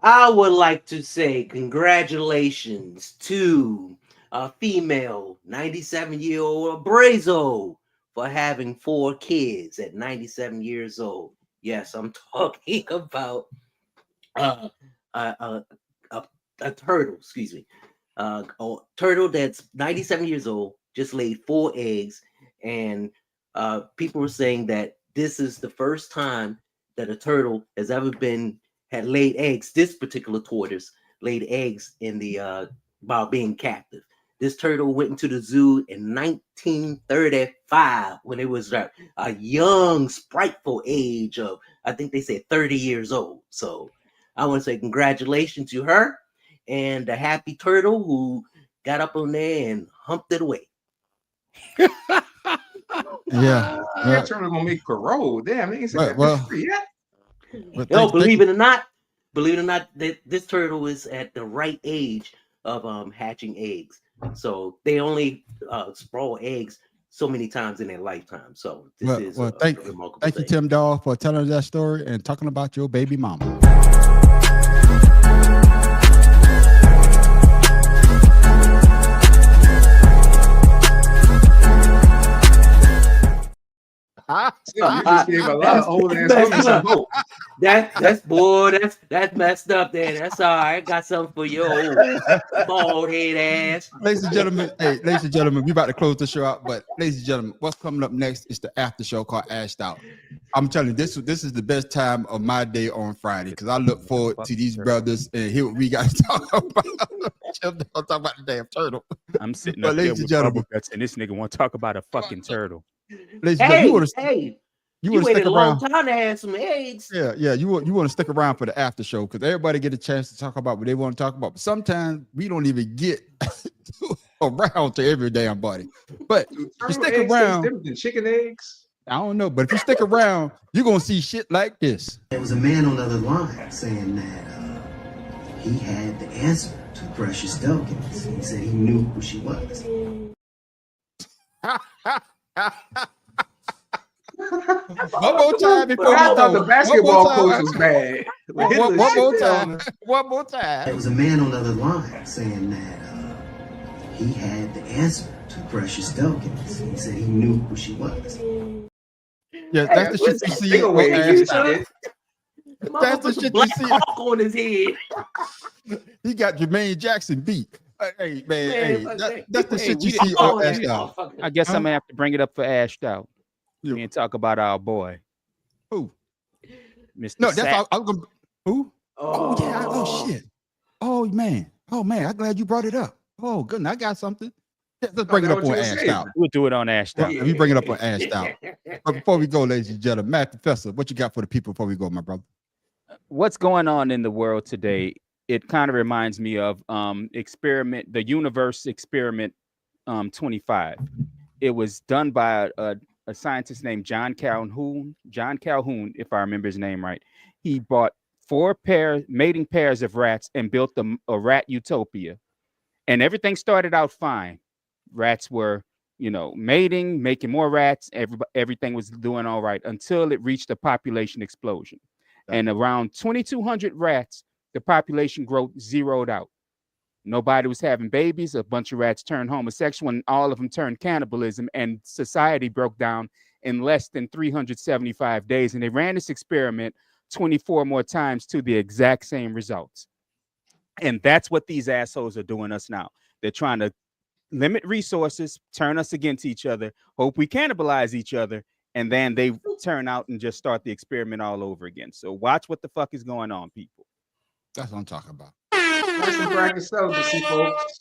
I would like to say congratulations to a female 97-year-old Abrazo for having 4 kids at 97 years old. Yes, I'm talking about a turtle, excuse me. A turtle that's 97 years old, just laid 4 eggs, and people were saying that this is the first time that a turtle has ever had laid eggs. This particular tortoise laid eggs in the while being captive. This turtle went into the zoo in 1935 when it was a young, spriteful age of, I think they said 30 years old. So I want to say congratulations to her and the happy turtle who got up on there and humped it away. Yeah. That turtle gonna make parole. Damn, they ain't said that free yet. No, believe it or not, that this turtle is at the right age of hatching eggs. So they only sprawl eggs so many times in their lifetime. So this is thank remarkable. Thank you, Tim Dog, for telling that story and talking about your baby mama. Just gave a lot of old ass women some hope. That's messed up there. That's all right. Got something for your old bald head ass. Ladies and gentlemen, we about to close the show out. But ladies and gentlemen, what's coming up next is the after show called Ashed Out. I'm telling you, this is the best time of my day on Friday because I look forward to these brothers and hear what we got to talk about. Talk about the damn turtle. I'm sitting up there with bubble guts, and this nigga want to talk about a fucking turtle. Ladies and gentlemen, you want to waited stick a long around. time to have some eggs. Yeah. You want to stick around for the after show because everybody get a chance to talk about what they want to talk about. But sometimes we don't even get around to every damn body. But if you stick around, different than chicken eggs. I don't know. But if you stick around, you're gonna see shit like this. There was a man on the other line saying that he had the answer to Precious Dawkins. He said he knew who she was. One more time before we I thought go. the basketball coach was bad. One more time. One more time. There was a man on the other line saying that he had the answer to Precious Dawkins. He said he knew who she was. Yeah, that's the shit you see on Ashed Out. That's the shit you see on his head. He got Jermaine Jackson beat. Hey man, that's the shit you we see on Ashed Out. I guess I'm gonna have to bring it up for Ashed Out. We can talk about our boy. Who? Mr. No, that's Sack. I'm gonna. Who? Oh yeah. Oh shit. Oh man. I'm glad you brought it up. Oh goodness, I got something. Let's bring it up on Ashed Out. We'll do it on Ashed Out. Let me bring it up on Ashed Out. But before we go, ladies and gentlemen, Matt Professor, what you got for the people before we go, my brother? What's going on in the world today? It kind of reminds me of the Universe Experiment 25. it was done by a scientist named John Calhoun. John Calhoun, if I remember his name right. He bought 4 mating pairs of rats and built a rat utopia. And everything started out fine. Rats were, mating, making more rats. Everything was doing all right until it reached a population explosion. And around 2,200 rats, the population growth zeroed out. Nobody was having babies. A bunch of rats turned homosexual, and all of them turned cannibalism. And society broke down in less than 375 days. And they ran this experiment 24 more times to the exact same results. And that's what these assholes are doing us now. They're trying to limit resources, turn us against each other, hope we cannibalize each other, and then they turn out and just start the experiment all over again. So watch what the fuck is going on, people. That's what I'm talking about. That's some practice celibacy, folks.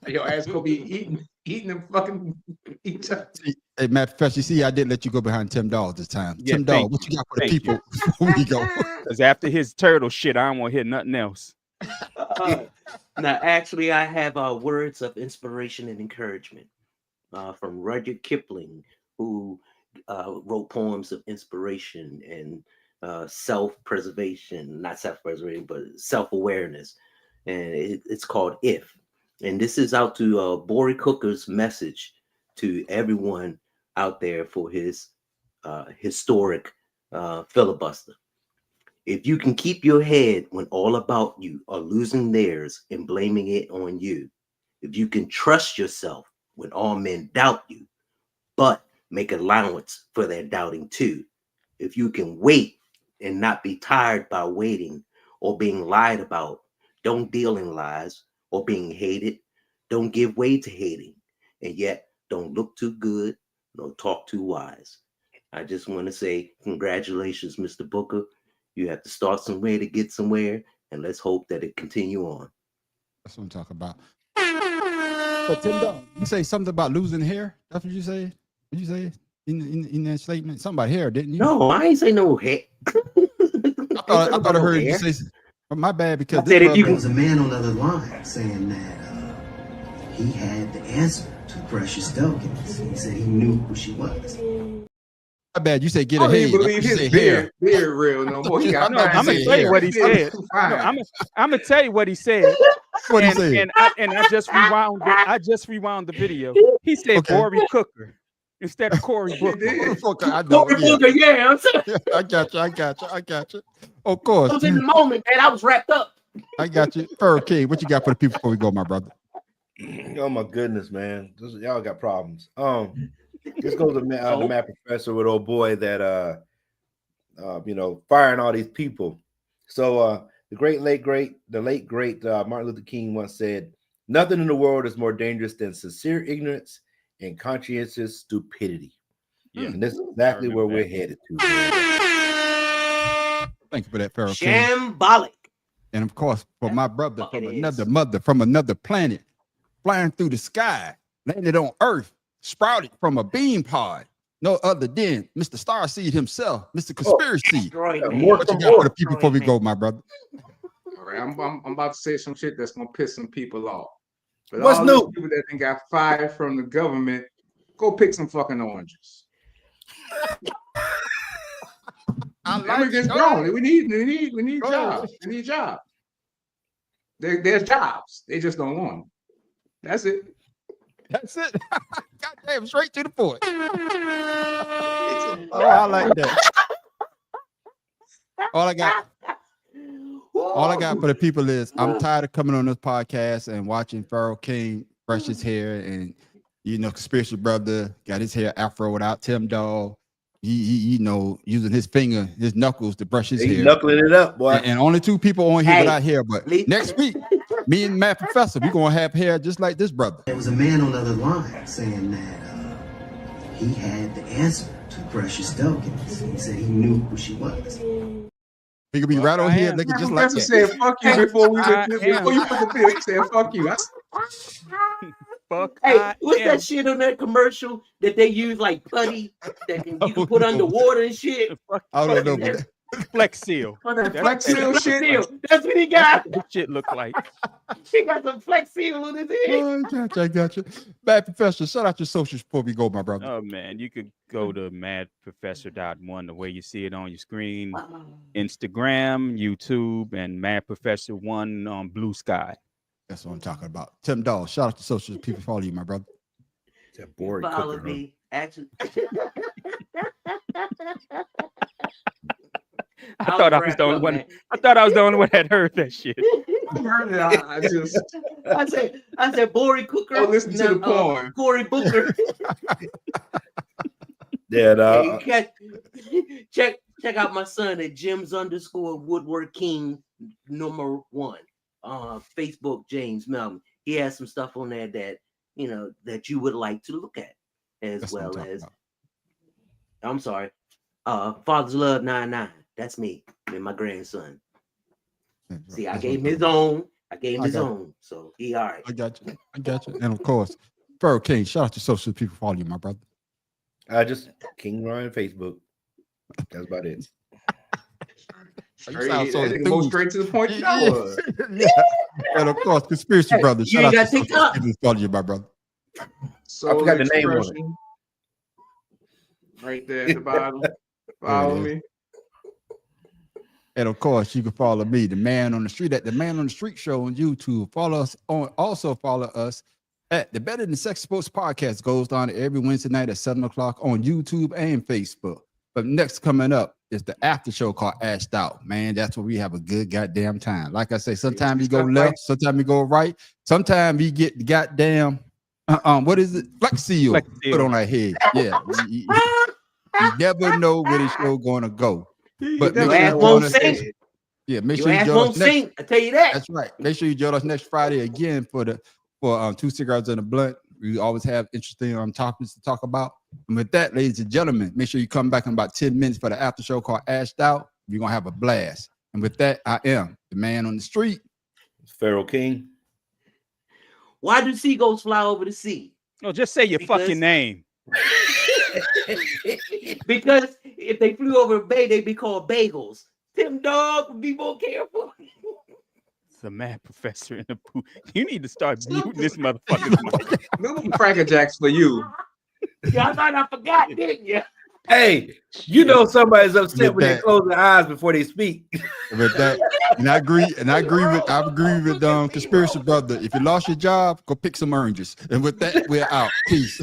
Your ass gonna be eating them fucking each other. Hey, Matt Professor, you see, I didn't let you go behind Tim Dawes this time. Yeah, Tim Dawes, what you got for the people before we go? Because after his turtle shit, I don't want to hear nothing else. Now, actually, I have words of inspiration and encouragement from Rudyard Kipling, who wrote poems of inspiration and self-preservation, not self-preservation, but self-awareness. And it's called If. And this is out to Bory Cooker's message to everyone out there for his historic filibuster. If you can keep your head when all about you are losing theirs and blaming it on you, if you can trust yourself when all men doubt you, but make allowance for their doubting too, if you can wait and not be tired by waiting or being lied about, don't deal in lies, or being hated, don't give way to hating, and yet don't look too good nor talk too wise. I just want to say congratulations, Mr. Booker. You have to start somewhere to get somewhere, and let's hope that it continue on. That's what I'm talking about. But Tim Dawes, you say something about losing hair? That's what you said? Did you say in that statement? Something about hair, didn't you? No, I ain't say no hair. I thought I heard you say. My bad, because there was a man on the other line saying that he had the answer to Precious Dawkins. He said he knew who she was. My bad, you say get I a don't head. even believe his beard real no more. He got I'm gonna tell you what he said. I'm gonna tell you what he said. What he said? And I just rewound it. I just rewound the video. He said Bory Cooker instead of Cory Booker. I know, Cory Booker, yeah, I'm saying. I got you. Of course. I was in the moment, man. I was wrapped up. I got you. Pharaoh King, what you got for the people before we go, my brother? Oh my goodness, man. Y'all got problems. This goes to the Matt Professor with old boy that firing all these people. So the late great Martin Luther King once said, "Nothing in the world is more dangerous than sincere ignorance and conscientious stupidity." Yeah, and this is exactly where we're headed to. Thank you for that, Pharaoh King. Shambolic. And of course, for my brother from another mother, from another planet, flying through the sky, landed on Earth, sprouted from a bean pod. No other than Mr. Starseed himself, Mr. Conspiracy. What you got for the people before we go, my brother? All right, I'm about to say some shit that's gonna piss some people off. But what's all new? Those people that then got fired from the government, go pick some fucking oranges. Immigrants growing. We need jobs. We need jobs. There's jobs. They just don't want them. That's it. That's it. Goddamn, straight to the point. Oh, I like that. All I got for the people is I'm tired of coming on this podcast and watching Pharaoh King brush his hair, and Conspiracy Brother got his hair afro without Tim Dawes. He using his knuckles to brush his hair. Knuckling it up, boy. And only 2 people on here without hair. But next week, me and Matt Professor, we're gonna have hair just like this brother. There was a man on the other line saying that he had the answer to Precious Dawkins. He said he knew who she was. He could be right on here looking just like that. Said fuck you before you put the bill. He said fuck you. Fuck. Hey, what's that shit on that commercial that they use like putty that you can put underwater and shit? I don't know. Flex Seal. Oh, that That's Flex what Seal that shit. looks like. That's what he got. This shit look like. He got some Flex Seal on his head. I got you. Bad Professor, shout out your socials before we go, my brother. Oh man, you could go to madprofessor.1 the way you see it on your screen. Instagram, YouTube, and Mad Professor 1 on Blue Sky. That's what I'm talking about. Tim Dawes, shout out to socials. People follow you, my brother. That boring Follow cooker, me. Actually, I thought I was the only one. I thought I was the only one that heard that shit. Heard it, I just I said Bory Cooker. Oh, listen to the porn. Cory Booker. Yeah, no. Check out my son at Jims_Woodward King #1. Facebook, James Melvin. He has some stuff on there that that you would like to look at, as That's well what I'm as talking I'm sorry, Father's Love 99. That's me and my grandson. about. See, I That's gave him what I'm his talking own. I gave him I his got own, so he all right. I got you. And of course, Pharaoh King, shout out to socials. People follow you, my brother. Just King Ryan Facebook. That's about it. You sound so Go enthused. straight to the point. Yeah. And of course, Conspiracy Brothers. you Shout ain't out got to TikTok? socials. People follow you, my brother. So I forgot the name on it. Right there at the bottom. Follow me. And of course, you can follow me, the Man on the Street, at the Man on the Street Show on YouTube. Follow us also follow us at the Better Than Sex Sports Podcast. Goes on every Wednesday night at 7:00 on YouTube and Facebook. But next coming up is the after show called Ashed Out. Man, that's where we have a good goddamn time. Like I say, sometimes we go left, sometimes we go right, sometimes we get the goddamn what is it? Flex Seal put on our head. Yeah. You never know where the show gonna go. But Your make sure ass you won't join us. sing. Yeah, make Your sure you ass join won't us next. sing. I tell you that. That's right. Make sure you join us next Friday again for 2 Cigars and a Blunt. We always have interesting topics to talk about. And with that, ladies and gentlemen, make sure you come back in about 10 minutes for the after show called Ashed Out. We're gonna have a blast. And with that, I am the Man on the Street. Pharaoh King. Why do seagulls fly over the sea? No, just say your fucking name. Because if they flew over a bay, they'd be called bagels. Tim Dog would be more careful. The Mad Professor in the booth. You need to start muting this motherfucker. Little Cracker Jacks for you. Y'all thought I forgot, didn't you? Hey, you know somebody's upset With when they that. close their eyes before they speak. With that, and I agree with Conspiracy Brother. If you lost your job, go pick some oranges. And with that, we're out. Peace.